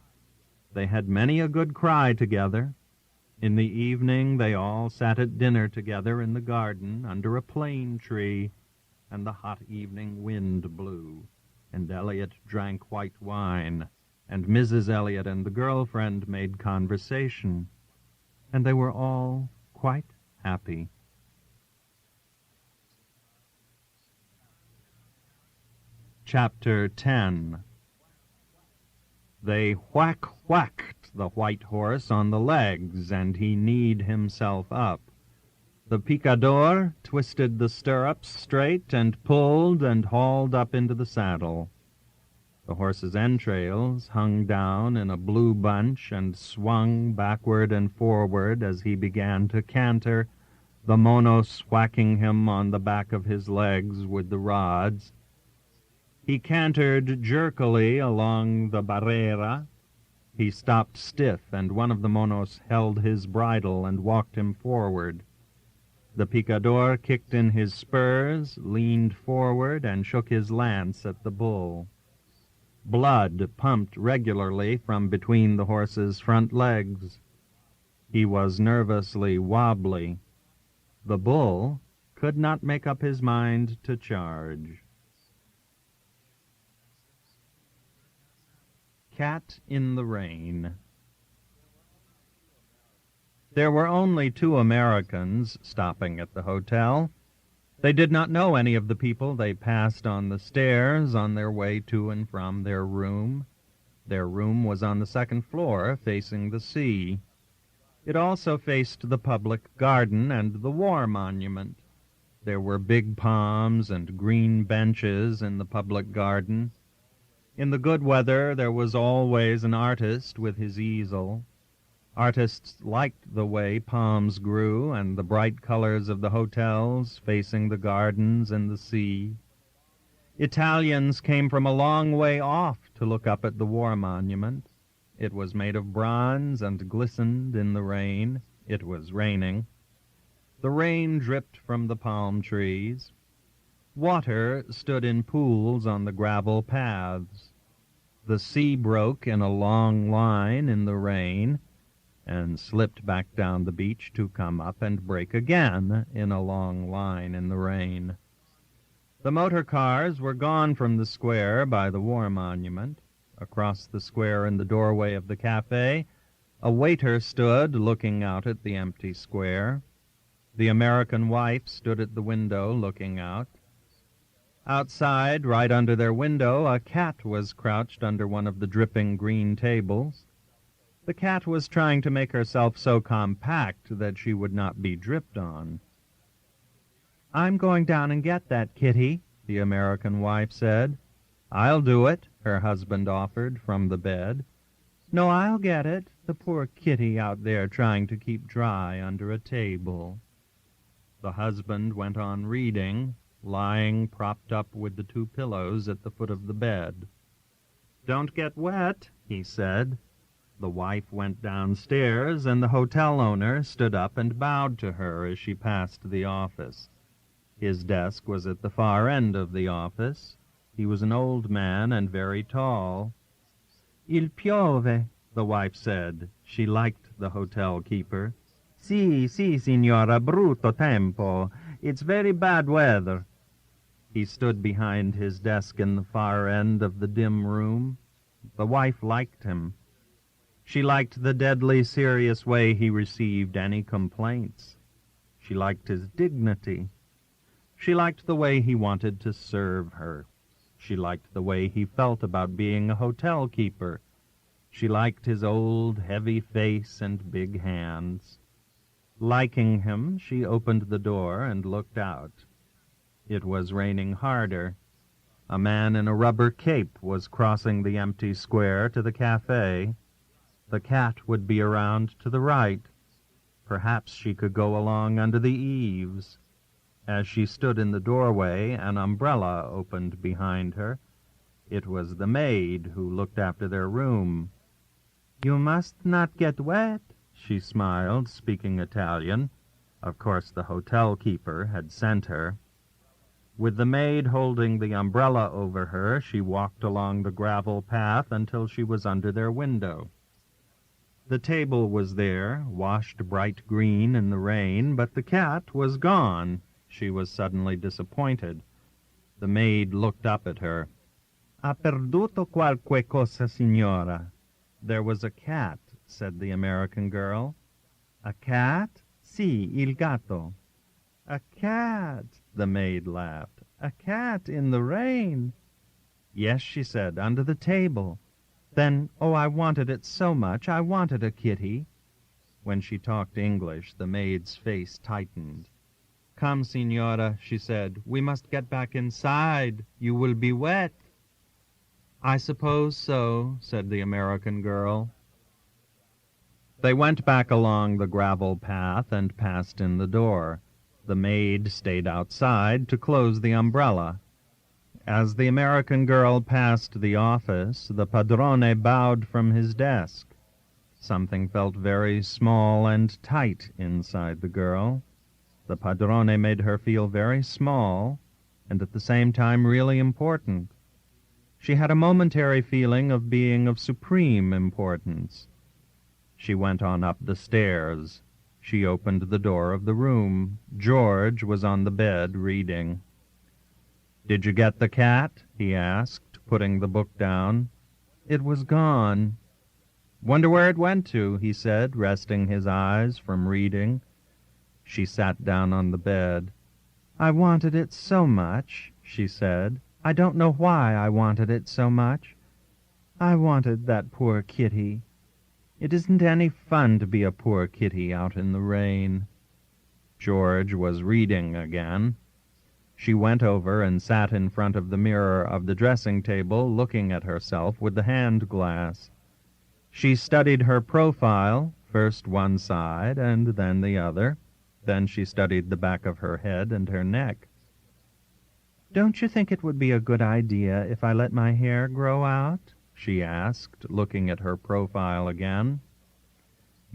They had many a good cry together. In the evening they all sat at dinner together in the garden under a plane tree, and the hot evening wind blew, and Elliot drank white wine, and Mrs. Elliot and the girlfriend made conversation, and they were all quite happy. Chapter 10. They whacked the white horse on the legs, and he kneed himself up. The picador twisted the stirrups straight and pulled and hauled up into the saddle. The horse's entrails hung down in a blue bunch and swung backward and forward as he began to canter, the monos whacking him on the back of his legs with the rods. He cantered jerkily along the barrera. He stopped stiff, and one of the monos held his bridle and walked him forward. The picador kicked in his spurs, leaned forward, and shook his lance at the bull. Blood pumped regularly from between the horse's front legs. He was nervously wobbly. The bull could not make up his mind to charge. Cat in the Rain. There were only 2 Americans stopping at the hotel. They did not know any of the people they passed on the stairs on their way to and from their room. Their room was on the second floor, facing the sea. It also faced the public garden and the war monument. There were big palms and green benches in the public garden. In the good weather there was always an artist with his easel. Artists liked the way palms grew and the bright colors of the hotels facing the gardens and the sea. Italians came from a long way off to look up at the war monument. It was made of bronze and glistened in the rain. It was raining. The rain dripped from the palm trees. Water stood in pools on the gravel paths. The sea broke in a long line in the rain and slipped back down the beach to come up and break again in a long line in the rain. The motor cars were gone from the square by the war monument. Across the square in the doorway of the cafe, a waiter stood looking out at the empty square. The American wife stood at the window looking out. Outside, right under their window, a cat was crouched under one of the dripping green tables. The cat was trying to make herself so compact that she would not be dripped on. "I'm going down and get that kitty," the American wife said. "I'll do it," her husband offered from the bed. "No, I'll get it. The poor kitty out there trying to keep dry under a table." The husband went on reading, lying propped up with the two pillows at the foot of the bed. "Don't get wet," he said. The wife went downstairs, and the hotel owner stood up and bowed to her as she passed the office. His desk was at the far end of the office. He was an old man and very tall. "Il piove," the wife said. She liked the hotel keeper. "Sì, signora, brutto tempo. It's very bad weather." He stood behind his desk in the far end of the dim room. The wife liked him. She liked the deadly serious way he received any complaints. She liked his dignity. She liked the way he wanted to serve her. She liked the way he felt about being a hotel keeper. She liked his old, heavy face and big hands. Liking him, she opened the door and looked out. It was raining harder. A man in a rubber cape was crossing the empty square to the cafe. The cat would be around to the right. Perhaps she could go along under the eaves. As she stood in the doorway, an umbrella opened behind her. It was the maid who looked after their room. "You must not get wet," she smiled, speaking Italian. Of course, the hotel keeper had sent her. With the maid holding the umbrella over her, she walked along the gravel path until she was under their window. The table was there, washed bright green in the rain, but the cat was gone. She was suddenly disappointed. The maid looked up at her. "Ha perduto qualche cosa, signora?" "There was a cat," said the American girl. "A cat? Sì, il gatto." "A cat," the maid laughed. "A cat in the rain?" "Yes," she said, "under the table. Then, oh, I wanted it so much. I wanted a kitty." When she talked English, the maid's face tightened. "Come, signora," she said. "We must get back inside. You will be wet." "I suppose so," said the American girl. They went back along the gravel path and passed in the door. The maid stayed outside to close the umbrella. As the American girl passed the office, the padrone bowed from his desk. Something felt very small and tight inside the girl. The padrone made her feel very small, and at the same time really important. She had a momentary feeling of being of supreme importance. She went on up the stairs. She opened the door of the room. George was on the bed reading. "Did you get the cat?" he asked, putting the book down. "It was gone." "Wonder where it went to," he said, resting his eyes from reading. She sat down on the bed. "I wanted it so much," she said. "I don't know why I wanted it so much. I wanted that poor kitty. It isn't any fun to be a poor kitty out in the rain." George was reading again. She went over and sat in front of the mirror of the dressing-table, looking at herself with the hand-glass. She studied her profile, first one side and then the other. Then she studied the back of her head and her neck. "Don't you think it would be a good idea if I let my hair grow out?" she asked, looking at her profile again.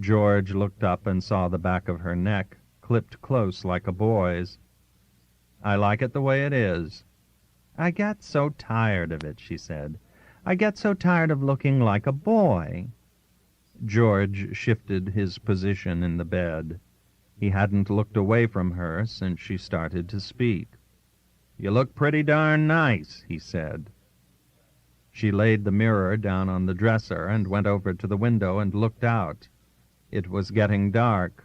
George looked up and saw the back of her neck, clipped close like a boy's. "I like it the way it is." "I get so tired of it," she said. "I get so tired of looking like a boy." George shifted his position in the bed. He hadn't looked away from her since she started to speak. "You look pretty darn nice," he said. She laid the mirror down on the dresser and went over to the window and looked out. It was getting dark.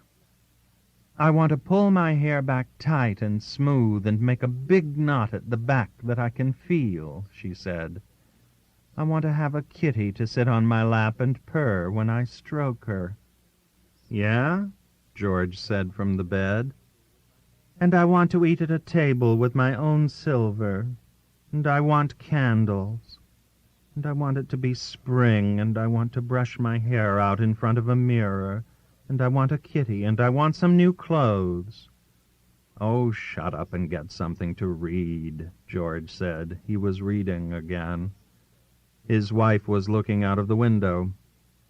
"I want to pull my hair back tight and smooth and make a big knot at the back that I can feel," she said. "I want to have a kitty to sit on my lap and purr when I stroke her." "Yeah?" George said from the bed. "And I want to eat at a table with my own silver. And I want candles. And I want it to be spring, and I want to brush my hair out in front of a mirror. And I want a kitty, and I want some new clothes." "Oh, shut up and get something to read," George said. He was reading again. His wife was looking out of the window.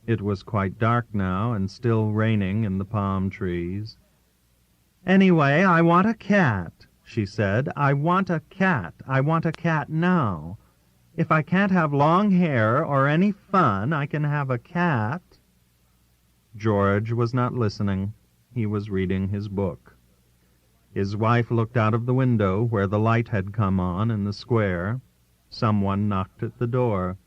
It was quite dark now, and still raining in the palm trees. "Anyway, I want a cat," she said. "I want a cat. I want a cat now. If I can't have long hair or any fun, I can have a cat." George was not listening. He was reading his book. His wife looked out of the window where the light had come on in the square. Someone knocked at the door.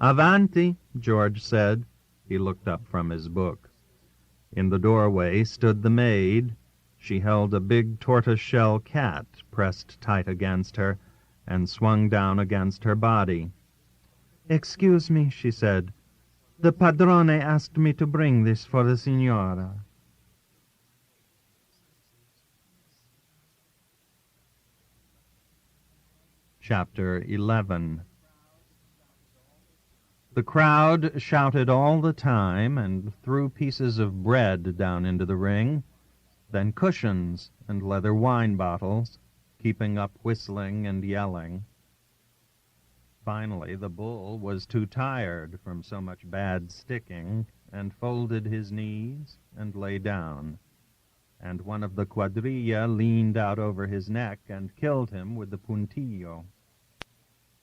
"Avanti," George said. He looked up from his book. In the doorway stood the maid. She held a big tortoise-shell cat pressed tight against her and swung down against her body. "Excuse me," she said. "The padrone asked me to bring this for the signora." Chapter 11. The crowd shouted all the time and threw pieces of bread down into the ring, then cushions and leather wine bottles, keeping up whistling and yelling. Finally, the bull was too tired from so much bad sticking and folded his knees and lay down, and one of the quadrilla leaned out over his neck and killed him with the puntillo.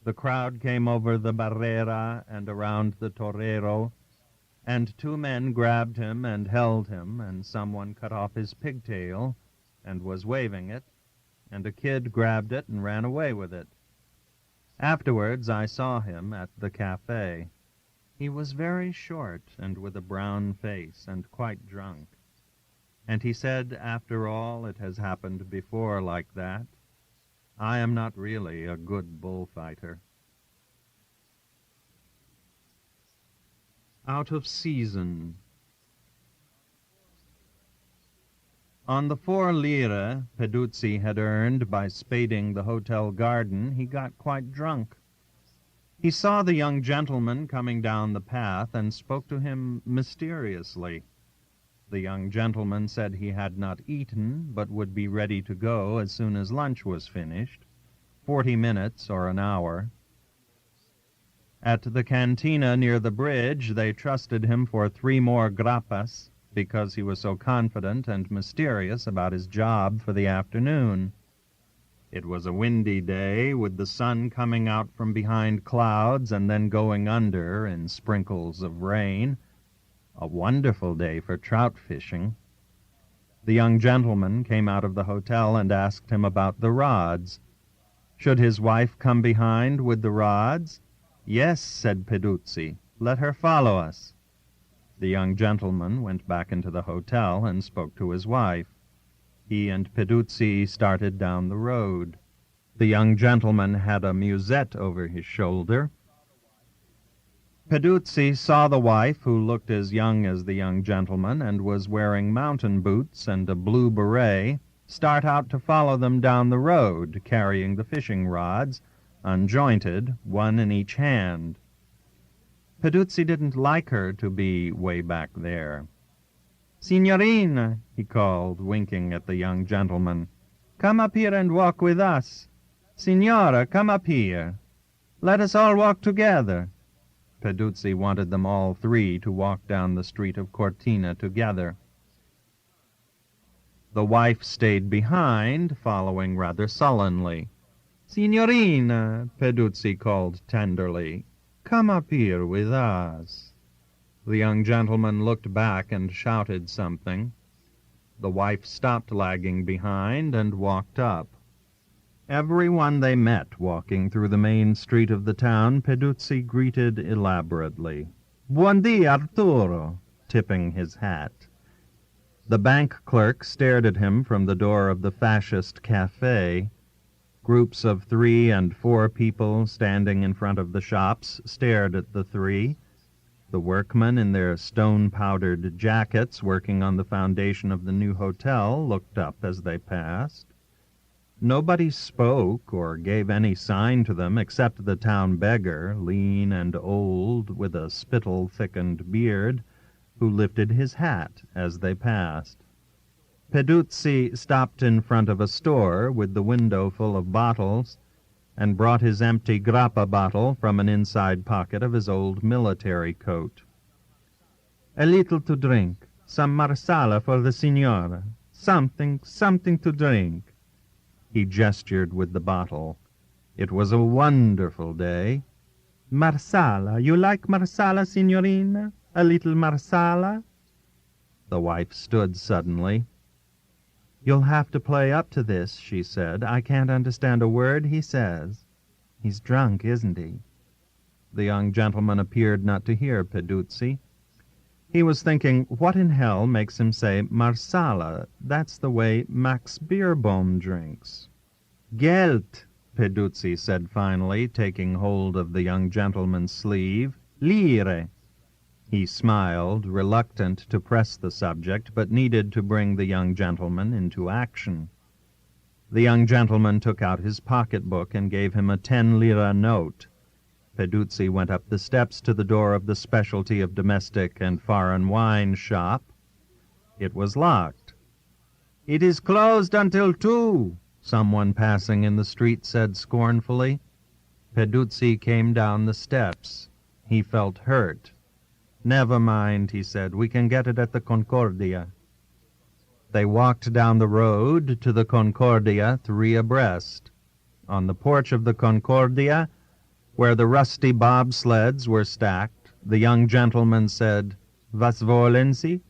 The crowd came over the barrera and around the torero, and two men grabbed him and held him, and someone cut off his pigtail and was waving it, and a kid grabbed it and ran away with it. Afterwards I saw him at the cafe. He was very short and with a brown face and quite drunk. And he said, "After all, it has happened before like that. I am not really a good bullfighter." Out of season. On the 4 lire Peduzzi had earned by spading the hotel garden, he got quite drunk. He saw the young gentleman coming down the path and spoke to him mysteriously. The young gentleman said he had not eaten, but would be ready to go as soon as lunch was finished, 40 minutes or an hour. At the cantina near the bridge, they trusted him for 3 more grappas, because he was so confident and mysterious about his job for the afternoon. It was a windy day, with the sun coming out from behind clouds and then going under in sprinkles of rain. A wonderful day for trout fishing. The young gentleman came out of the hotel and asked him about the rods. Should his wife come behind with the rods? "Yes," said Peduzzi. "Let her follow us." The young gentleman went back into the hotel and spoke to his wife. He and Peduzzi started down the road. The young gentleman had a musette over his shoulder. Peduzzi saw the wife, who looked as young as the young gentleman and was wearing mountain boots and a blue beret, start out to follow them down the road, carrying the fishing rods, unjointed, one in each hand. Peduzzi didn't like her to be way back there. "Signorina," he called, winking at the young gentleman, "come up here and walk with us. Signora, come up here. Let us all walk together." Peduzzi wanted them all three to walk down the street of Cortina together. The wife stayed behind, following rather sullenly. "Signorina," Peduzzi called tenderly, "come up here with us." The young gentleman looked back and shouted something. The wife stopped lagging behind and walked up. Everyone they met walking through the main street of the town, Peduzzi greeted elaborately. "Buon dia, Arturo," tipping his hat. The bank clerk stared at him from the door of the fascist cafe. Groups of 3 and 4 people standing in front of the shops stared at the three. The workmen in their stone-powdered jackets working on the foundation of the new hotel looked up as they passed. Nobody spoke or gave any sign to them except the town beggar, lean and old, with a spittle-thickened beard, who lifted his hat as they passed. Peduzzi stopped in front of a store with the window full of bottles and brought his empty grappa bottle from an inside pocket of his old military coat. "A little to drink. Some marsala for the signora. Something to drink." He gestured with the bottle. It was a wonderful day. "Marsala. You like marsala, signorina? A little marsala?" The wife stood suddenly. "You'll have to play up to this," she said. "I can't understand a word he says. He's drunk, isn't he?" The young gentleman appeared not to hear Peduzzi. He was thinking, what in hell makes him say Marsala? That's the way Max Beerbohm drinks. "Geld," Peduzzi said finally, taking hold of the young gentleman's sleeve. "Lire." He smiled, reluctant to press the subject, but needed to bring the young gentleman into action. The young gentleman took out his pocketbook and gave him a 10-lira note. Peduzzi went up the steps to the door of the specialty of domestic and foreign wine shop. It was locked. "It is closed until 2, someone passing in the street said scornfully. Peduzzi came down the steps. He felt hurt. "Never mind," he said. "We can get it at the Concordia." They walked down the road to the Concordia, 3 abreast. On the porch of the Concordia, where the rusty bobsleds were stacked, the young gentleman said, "Was wollen Sie?"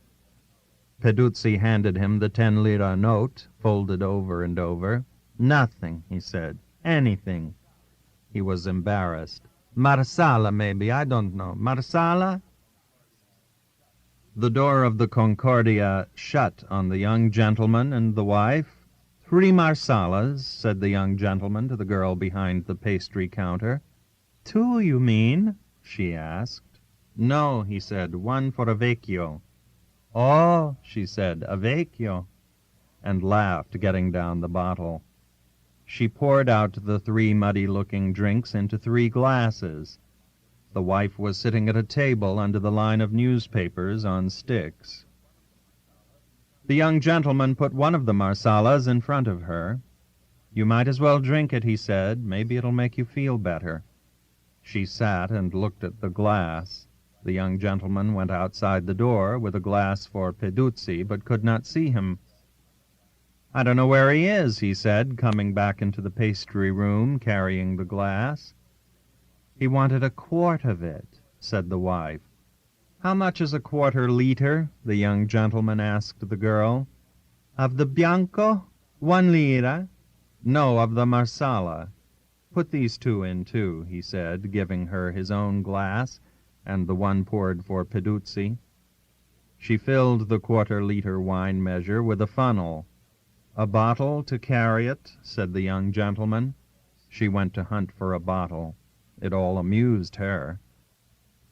Peduzzi handed him the 10-lira note, folded over and over. "Nothing," he said. "Anything." He was embarrassed. "Marsala, maybe, I don't know. Marsala?" The door of the Concordia shut on the young gentleman and the wife. "3 marsalas," said the young gentleman to the girl behind the pastry counter. "2, you mean?" she asked. "No," he said, "1 for a vecchio." "Oh," she said, "a vecchio," and laughed, getting down the bottle. She poured out the 3 muddy-looking drinks into 3 glasses. The wife was sitting at a table under the line of newspapers on sticks. The young gentleman put one of the marsalas in front of her. "You might as well drink it," he said. "Maybe it'll make you feel better." She sat and looked at the glass. The young gentleman went outside the door with a glass for Peduzzi, but could not see him. "I don't know where he is," he said, coming back into the pastry room, carrying the glass. "He wanted a quart of it," said the wife. "How much is a quarter liter?" the young gentleman asked the girl. "Of the bianco? 1 lira." "No, of the marsala." "Put these 2 in, too," he said, giving her his own glass and the one poured for Peduzzi. She filled the quarter-liter wine measure with a funnel. "A bottle to carry it," said the young gentleman. She went to hunt for a bottle. It all amused her.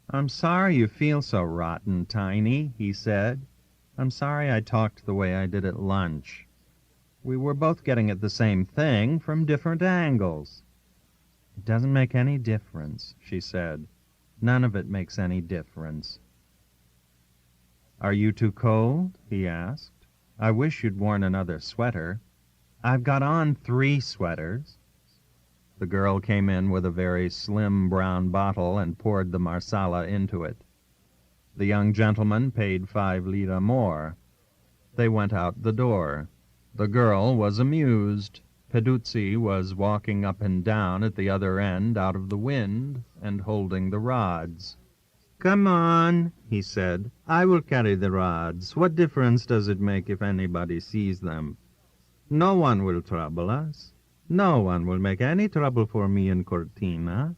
"I'm sorry you feel so rotten, Tiny," he said. "I'm sorry I talked the way I did at lunch. We were both getting at the same thing from different angles." "It doesn't make any difference," she said. "None of it makes any difference." "Are you too cold?" he asked. "I wish you'd worn another sweater. I've got on 3 sweaters." The girl came in with a very slim brown bottle and poured the marsala into it. The young gentleman paid 5 lire more. They went out the door. The girl was amused. Peduzzi was walking up and down at the other end out of the wind and holding the rods. "Come on," he said. "I will carry the rods. What difference does it make if anybody sees them? No one will trouble us. No one will make any trouble for me in Cortina.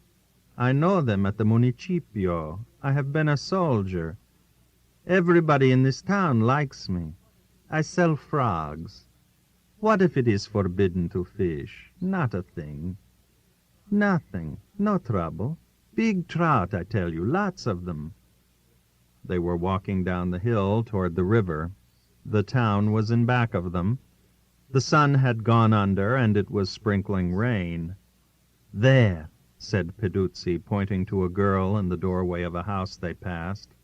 I know them at the Municipio. I have been a soldier. Everybody in this town likes me. I sell frogs. What if it is forbidden to fish? Not a thing. Nothing. No trouble. Big trout, I tell you, lots of them." They were walking down the hill toward the river. The town was in back of them. The sun had gone under, and it was sprinkling rain. "There," said Peduzzi, pointing to a girl in the doorway of a house they passed.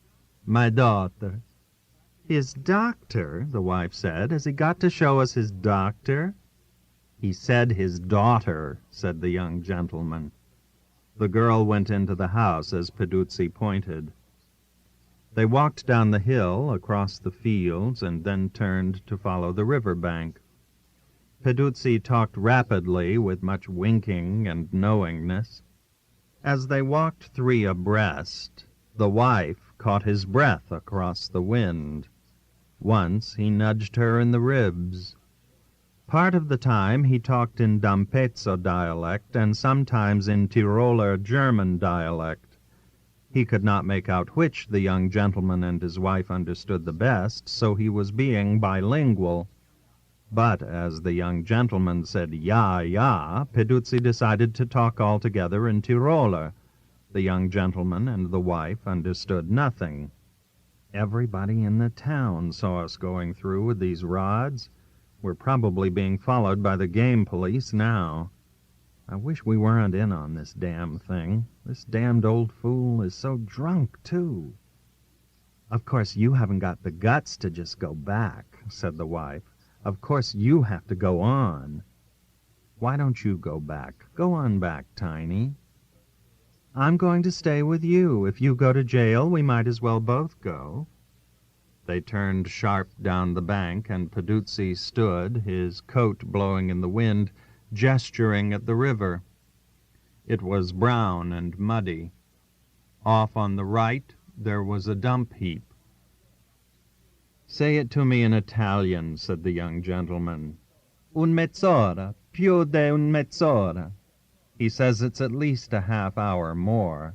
"My daughter." "His doctor," the wife said. "Has he got to show us his doctor?" "He said his daughter," said the young gentleman. The girl went into the house as Peduzzi pointed. They walked down the hill, across the fields, and then turned to follow the river bank. Peduzzi talked rapidly, with much winking and knowingness. As they walked 3 abreast, the wife caught his breath across the wind. Once he nudged her in the ribs. Part of the time he talked in Dampezzo dialect and sometimes in Tiroler German dialect. He could not make out which the young gentleman and his wife understood the best, so he was being bilingual. But as the young gentleman said "ja, ja," Peduzzi decided to talk altogether in Tiroler. The young gentleman and the wife understood nothing. "Everybody in the town saw us going through with these rods. We're probably being followed by the game police now. I wish we weren't in on this damn thing. This damned old fool is so drunk, too." "Of course you haven't got the guts to just go back," said the wife. "Of course you have to go on." "Why don't you go back? Go on back, Tiny." "I'm going to stay with you. If you go to jail, we might as well both go." They turned sharp down the bank, and Peduzzi stood, his coat blowing in the wind, gesturing at the river. It was brown and muddy. Off on the right there was a dump heap. "Say it to me in Italian," said the young gentleman. "Un mezz'ora, più de un mezz'ora." "He says it's at least a half-hour more."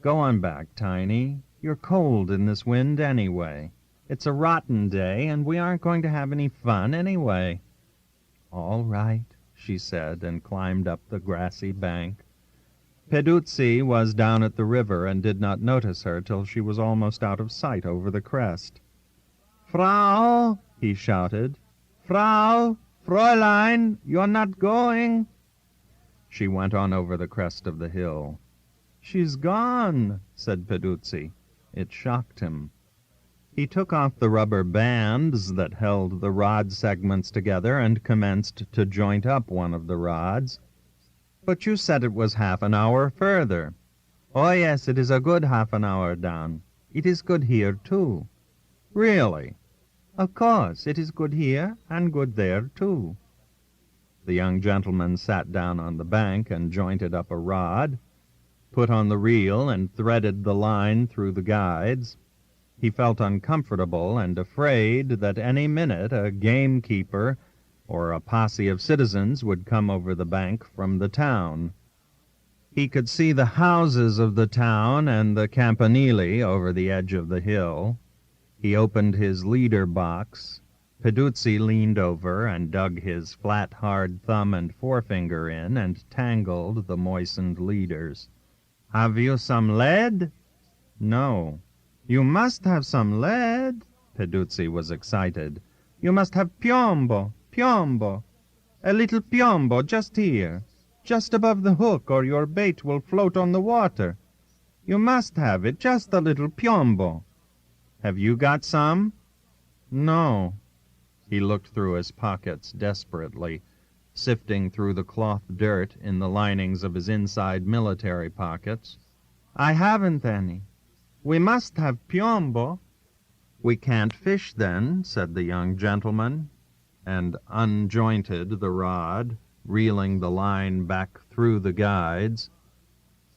"Go on back, Tiny. You're cold in this wind anyway. It's a rotten day, and we aren't going to have any fun anyway." "All right," she said, and climbed up the grassy bank. Peduzzi was down at the river and did not notice her till she was almost out of sight over the crest. "Frau!" he shouted. "Frau! Fräulein! You're not going?" She went on over the crest of the hill. "She's gone," said Peduzzi. It shocked him. He took off the rubber bands that held the rod segments together and commenced to joint up one of the rods. "But you said it was half an hour further." "Oh, yes, it is a good half an hour down. It is good here, too." "Really?" "Of course, it is good here and good there, too." The young gentleman sat down on the bank and jointed up a rod, put on the reel and threaded the line through the guides. He felt uncomfortable and afraid that any minute a gamekeeper or a posse of citizens would come over the bank from the town. He could see the houses of the town and the campanile over the edge of the hill. He opened his leader box. Peduzzi leaned over and dug his flat, hard thumb and forefinger in and tangled the moistened leaders. "Have you some lead?" "No." "You must have some lead." Peduzzi was excited. "You must have piombo, piombo. A little piombo just here, just above the hook, or your bait will float on the water. You must have it, just a little piombo." "Have you got some?" "No." He looked through his pockets desperately, sifting through the cloth dirt in the linings of his inside military pockets. "I haven't any. We must have piombo." "We can't fish, then," said the young gentleman, and unjointed the rod, reeling the line back through the guides.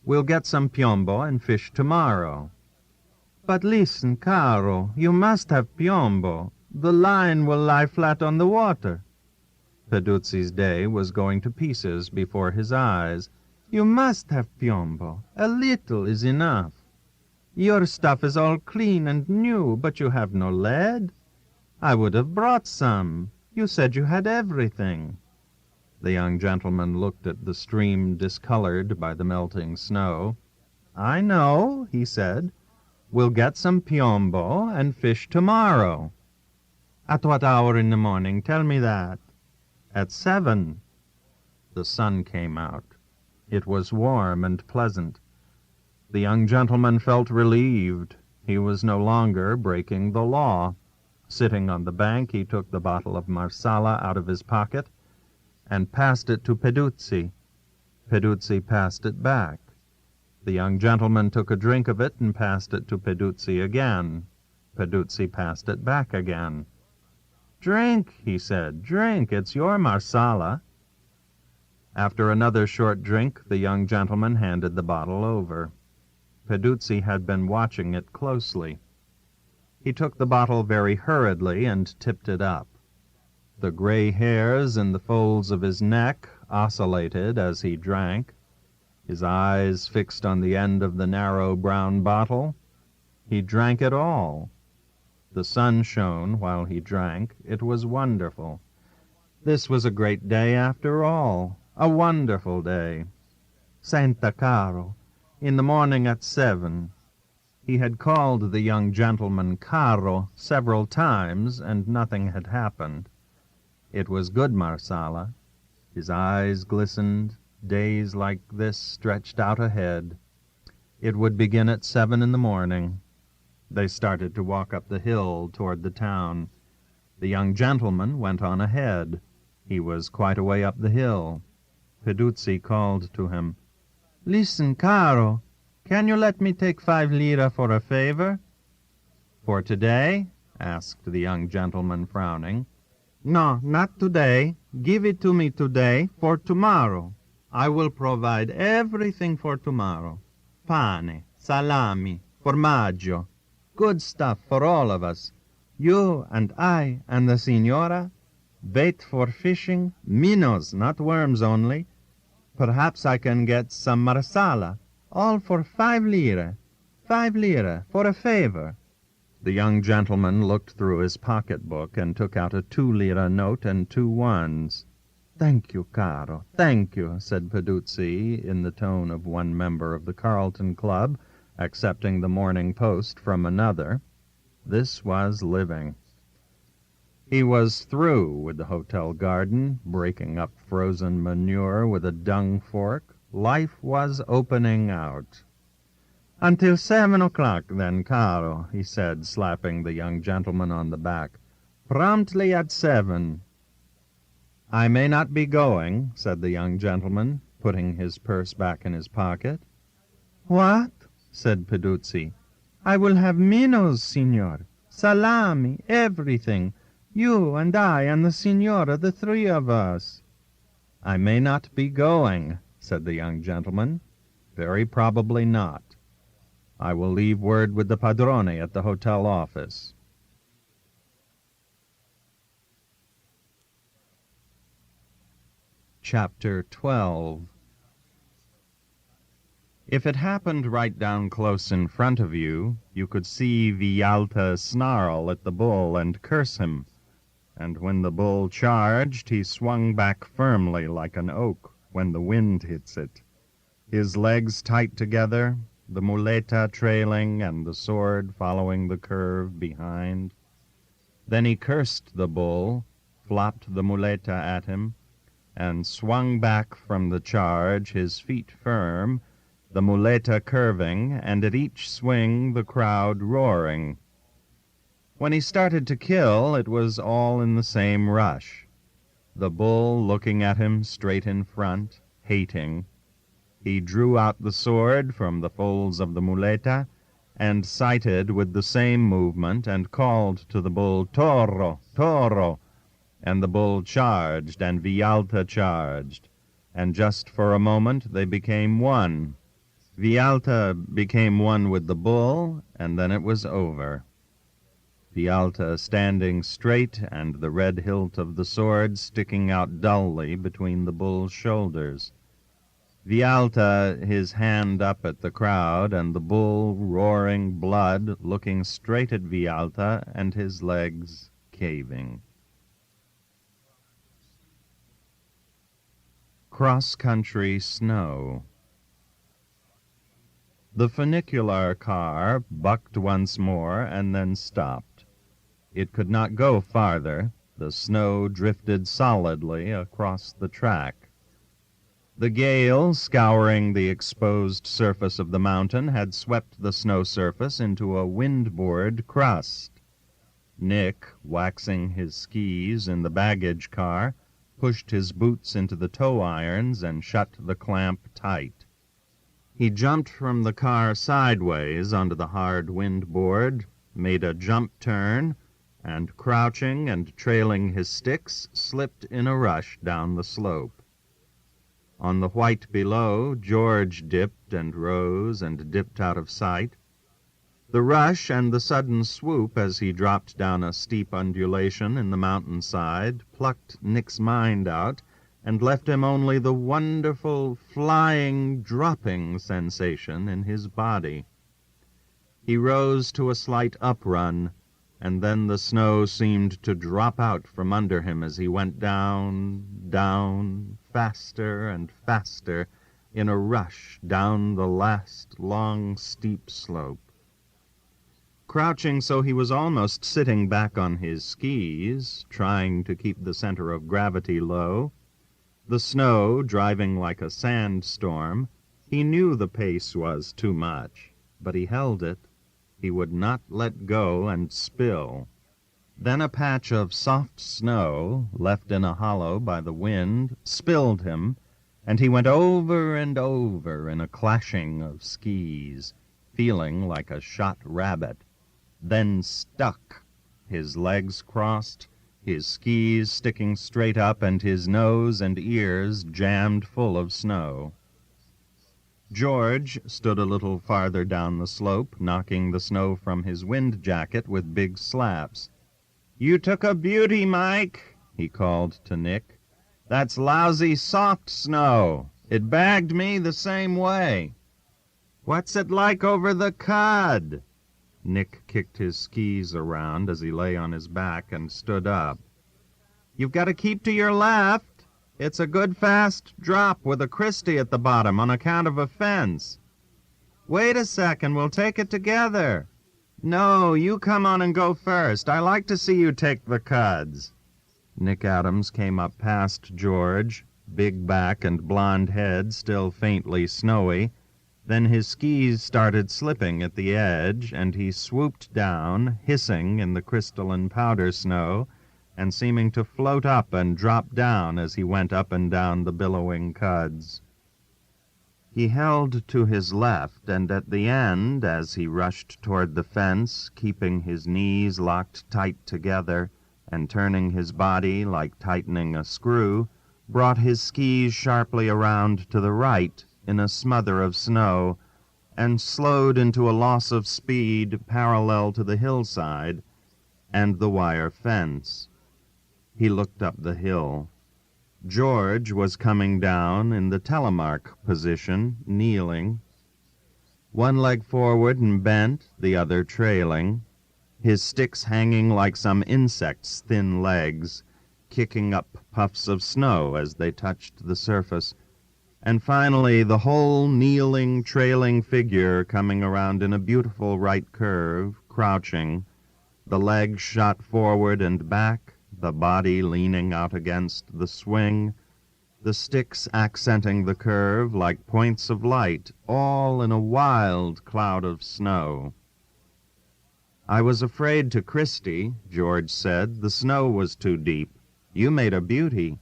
"We'll get some piombo and fish tomorrow." "But listen, caro, you must have piombo. The line will lie flat on the water." Peduzzi's day was going to pieces before his eyes. "You must have piombo. A little is enough. Your stuff is all clean and new, but you have no lead. I would have brought some. You said you had everything." The young gentleman looked at the stream discolored by the melting snow. "I know," he said. "We'll get some piombo and fish tomorrow." "At what hour in the morning? Tell me that." "At 7. The sun came out. It was warm and pleasant. The young gentleman felt relieved. He was no longer breaking the law. Sitting on the bank, he took the bottle of Marsala out of his pocket and passed it to Peduzzi. Peduzzi passed it back. The young gentleman took a drink of it and passed it to Peduzzi again. Peduzzi passed it back again. "Drink," he said, "drink. It's your Marsala." After another short drink, the young gentleman handed the bottle over. Peduzzi had been watching it closely. He took the bottle very hurriedly and tipped it up. The gray hairs in the folds of his neck oscillated as he drank, his eyes fixed on the end of the narrow brown bottle. He drank it all. The sun shone while he drank. It was wonderful. This was a great day after all, a wonderful day. "Senta, caro, in the morning at 7. He had called the young gentleman caro several times, and nothing had happened. It was good Marsala. His eyes glistened. Days like this stretched out ahead. It would begin at 7 in the morning. They started to walk up the hill toward the town. The young gentleman went on ahead. He was quite a way up the hill. Peduzzi called to him. "Listen, caro, can you let me take 5 lire for a favor?" "For today?" asked the young gentleman, frowning. "No, not today. Give it to me today, for tomorrow. I will provide everything for tomorrow. Pane, salami, formaggio. Good stuff for all of us. You and I and the signora. Bait for fishing, minnows, not worms only. Perhaps I can get some marsala, all for 5 lire. 5 lire, for a favor." The young gentleman looked through his pocketbook and took out a 2 lire note and 2 ones. "Thank you, caro, thank you," said Peduzzi in the tone of one member of the Carlton Club, accepting the Morning Post from another. This was living. He was through with the hotel garden, breaking up frozen manure with a dung fork. Life was opening out. "Until 7 o'clock, then, caro," he said, slapping the young gentleman on the back. "Promptly at 7. "I may not be going," said the young gentleman, putting his purse back in his pocket. "What?" said Peduzzi. "I will have minnows, signor. Salami, everything. You and I and the signora, the 3 of us." "I may not be going," said the young gentleman. "Very probably not. I will leave word with the padrone at the hotel office." Chapter 12. If it happened right down close in front of you, you could see Villalta snarl at the bull and curse him. and when the bull charged, he swung back firmly like an oak when the wind hits it, his legs tight together, the muleta trailing and the sword following the curve behind. Then he cursed the bull, flopped the muleta at him, and swung back from the charge, his feet firm, the muleta curving, and at each swing the crowd roaring. When he started to kill, it was all in the same rush. The bull looking at him straight in front, hating. He drew out the sword from the folds of the muleta and sighted with the same movement and called to the bull, "Toro, toro," and the bull charged and Villalta charged, and just for a moment they became one. Villalta became one with the bull, and then it was over. Villalta standing straight and the red hilt of the sword sticking out dully between the bull's shoulders. Villalta, his hand up at the crowd, and the bull, roaring blood, looking straight at Villalta, and his legs caving. Cross-country snow. The funicular car bucked once more and then stopped. It could not go farther. The snow drifted solidly across the track. The gale, scouring the exposed surface of the mountain, had swept the snow surface into a windboard crust. Nick, waxing his skis in the baggage car, pushed his boots into the toe irons and shut the clamp tight. He jumped from the car sideways onto the hard windboard, made a jump turn, and crouching and trailing his sticks, slipped in a rush down the slope. On the white below, George dipped and rose and dipped out of sight. The rush and the sudden swoop as he dropped down a steep undulation in the mountainside plucked Nick's mind out and left him only the wonderful flying, dropping sensation in his body. He rose to a slight uprun, and then the snow seemed to drop out from under him as he went down, down, faster and faster, in a rush down the last long, steep slope. Crouching so he was almost sitting back on his skis, trying to keep the center of gravity low, the snow driving like a sandstorm, he knew the pace was too much, but he held it. He would not let go and spill. Then a patch of soft snow, left in a hollow by the wind, spilled him, and he went over and over in a clashing of skis, feeling like a shot rabbit, then stuck, his legs crossed, his skis sticking straight up, and his nose and ears jammed full of snow. George stood a little farther down the slope, knocking the snow from his wind jacket with big slaps. "You took a beauty, Mike," he called to Nick. "That's lousy soft snow. It bagged me the same way." "What's it like over the cud?" Nick kicked his skis around as he lay on his back and stood up. "You've got to keep to your left. It's a good fast drop with a Christie at the bottom on account of a fence." "Wait a second, we'll take it together." "No, you come on and go first. I like to see you take the cuds." Nick Adams came up past George, big back and blond head still faintly snowy. Then his skis started slipping at the edge, and he swooped down, hissing in the crystalline powder snow, and seeming to float up and drop down as he went up and down the billowing cuds. He held to his left, and at the end, as he rushed toward the fence, keeping his knees locked tight together and turning his body like tightening a screw, brought his skis sharply around to the right in a smother of snow, and slowed into a loss of speed parallel to the hillside and the wire fence. He looked up the hill. George was coming down in the telemark position, kneeling, one leg forward and bent, the other trailing. his sticks hanging like some insect's thin legs, kicking up puffs of snow as they touched the surface, and finally the whole kneeling, trailing figure coming around in a beautiful right curve, crouching, the legs shot forward and back, the body leaning out against the swing, the sticks accenting the curve like points of light, all in a wild cloud of snow. "I was afraid to Christie," George said. "The snow was too deep. You made a beauty."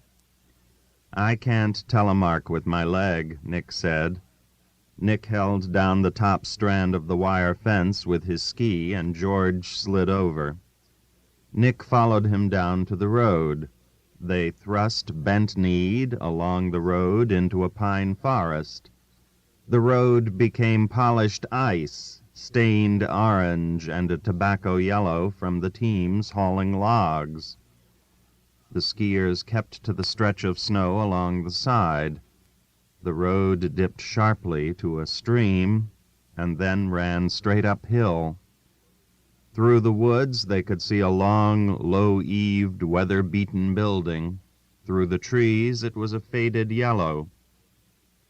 "I can't telemark with my leg," Nick said. Nick held down the top strand of the wire fence with his ski, and George slid over. Nick followed him down to the road. They thrust bent-kneed along the road into a pine forest. The road became polished ice, stained orange and a tobacco yellow from the teams hauling logs. The skiers kept to the stretch of snow along the side. The road dipped sharply to a stream and then ran straight uphill. Through the woods they could see a long, low-eaved, weather-beaten building. Through the trees it was a faded yellow.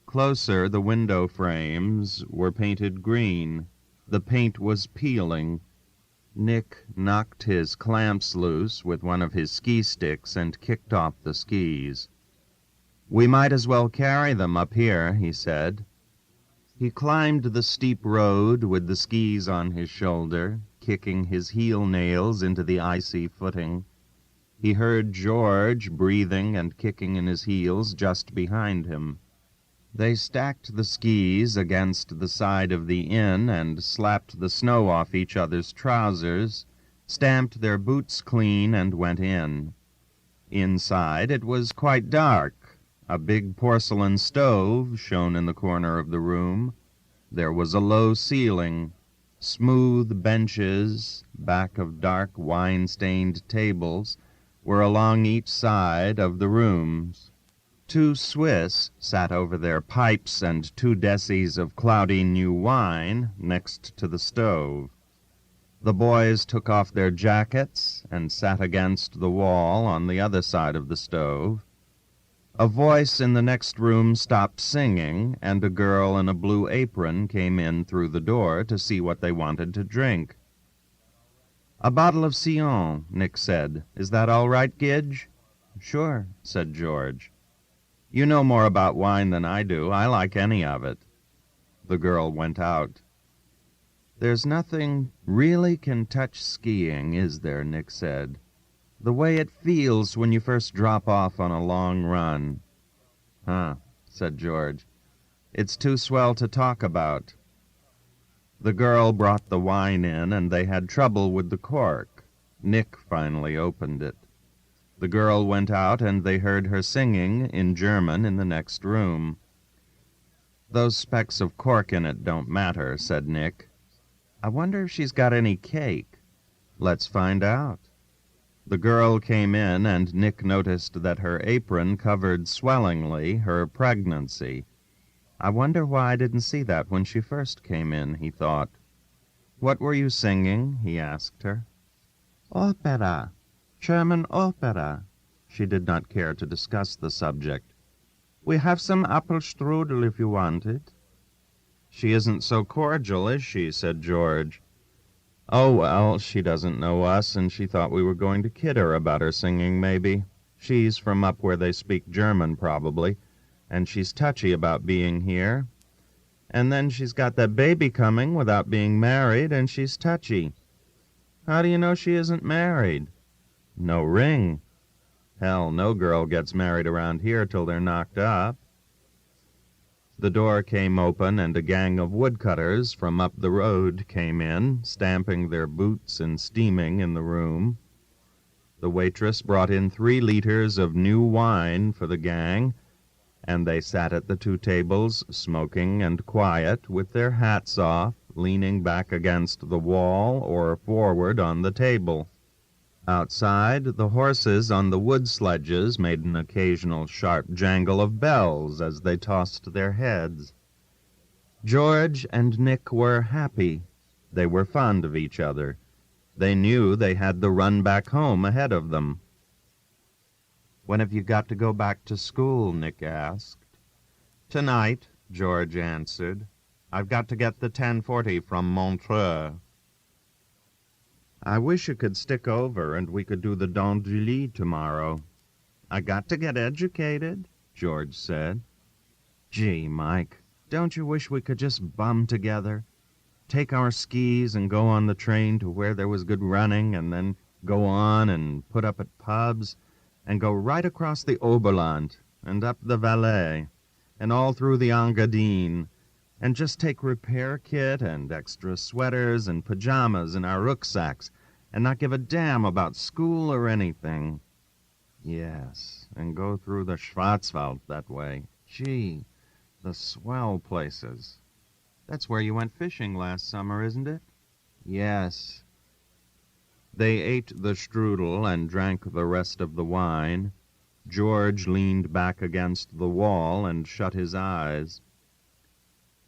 Closer, the window frames were painted green. The paint was peeling. Nick knocked his clamps loose with one of his ski sticks and kicked off the skis. "We might as well carry them up here," he said. He climbed the steep road with the skis on his shoulder, kicking his heel nails into the icy footing. He heard George breathing and kicking in his heels just behind him. They stacked the skis against the side of the inn and slapped the snow off each other's trousers, stamped their boots clean, and went in. Inside it was quite dark. A big porcelain stove shone in the corner of the room. There was a low ceiling, smooth benches, back of dark wine-stained tables, were along each side of the rooms. 2 Swiss sat over their pipes and 2 decies of cloudy new wine next to the stove. The boys took off their jackets and sat against the wall on the other side of the stove. A voice in the next room stopped singing, and a girl in a blue apron came in through the door to see what they wanted to drink. "A bottle of Sion," Nick said. "Is that all right, Gidge?" "Sure," said George. "You know more about wine than I do. I like any of it." The girl went out. "There's nothing really can touch skiing, is there?" Nick said. "The way it feels when you first drop off on a long run." "Huh," said George. "It's too swell to talk about." The girl brought the wine in, and they had trouble with the cork. Nick finally opened it. The girl went out, and they heard her singing in German in the next room. "Those specks of cork in it don't matter," said Nick. "I wonder if she's got any cake." "Let's find out." The girl came in, and Nick noticed that her apron covered swellingly her pregnancy. "I wonder why I didn't see that when she first came in," he thought. "What were you singing?" he asked her. "Opera. German opera." She did not care to discuss the subject. "We have some apple strudel if you want it." "She isn't so cordial, is she?" said George. "Oh, well, she doesn't know us, and she thought we were going to kid her about her singing, maybe. She's from up where they speak German, probably, and she's touchy about being here. And then she's got that baby coming without being married, and she's touchy." "How do you know she isn't married?" "No ring. Hell, no girl gets married around here till they're knocked up." The door came open, and a gang of woodcutters from up the road came in, stamping their boots and steaming in the room. The waitress brought in 3 liters of new wine for the gang, and they sat at the 2 tables, smoking and quiet, with their hats off, leaning back against the wall or forward on the table. Outside, the horses on the wood sledges made an occasional sharp jangle of bells as they tossed their heads. George and Nick were happy. They were fond of each other. They knew they had the run back home ahead of them. "When have you got to go back to school?" Nick asked. "Tonight," George answered. "I've got to get the 10:40 from Montreux." "I wish you could stick over and we could do the Dent du Lit tomorrow." "I got to get educated," George said. "Gee, Mike, don't you wish we could just bum together? Take our skis and go on the train to where there was good running, and then go on and put up at pubs, and go right across the Oberland, and up the Valais, and all through the Engadine, and just take repair kit and extra sweaters and pajamas in our rucksacks, and not give a damn about school or anything. Yes, and go through the Schwarzwald that way. Gee, the swell places. That's where you went fishing last summer, isn't it?" "Yes." They ate the strudel and drank the rest of the wine. George leaned back against the wall and shut his eyes.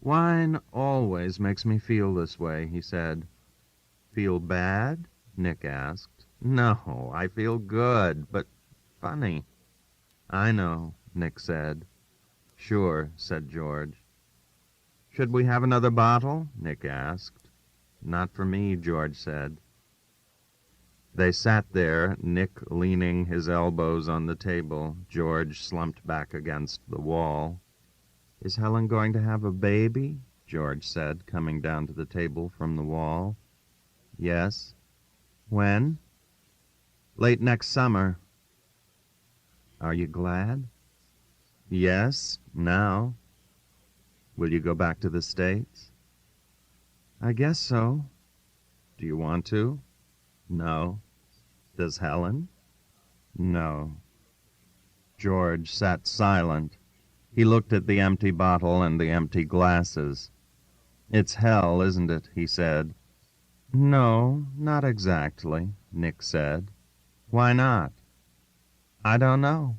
"Wine always makes me feel this way," he said. "Feel bad?" Nick asked. "No, I feel good, but funny." "I know," Nick said. "Sure," said George. "Should we have another bottle?" Nick asked. "Not for me," George said. They sat there, Nick leaning his elbows on the table, George slumped back against the wall. "Is Helen going to have a baby?" George said, coming down to the table from the wall. "Yes." "When?" "Late next summer." "Are you glad?" "Yes, now." "Will you go back to the States?" "I guess so." "Do you want to?" "No." "Does Helen?" "No." George sat silent. He looked at the empty bottle and the empty glasses. "It's hell, isn't it?" he said. "No, not exactly," Nick said. "Why not?" "I don't know."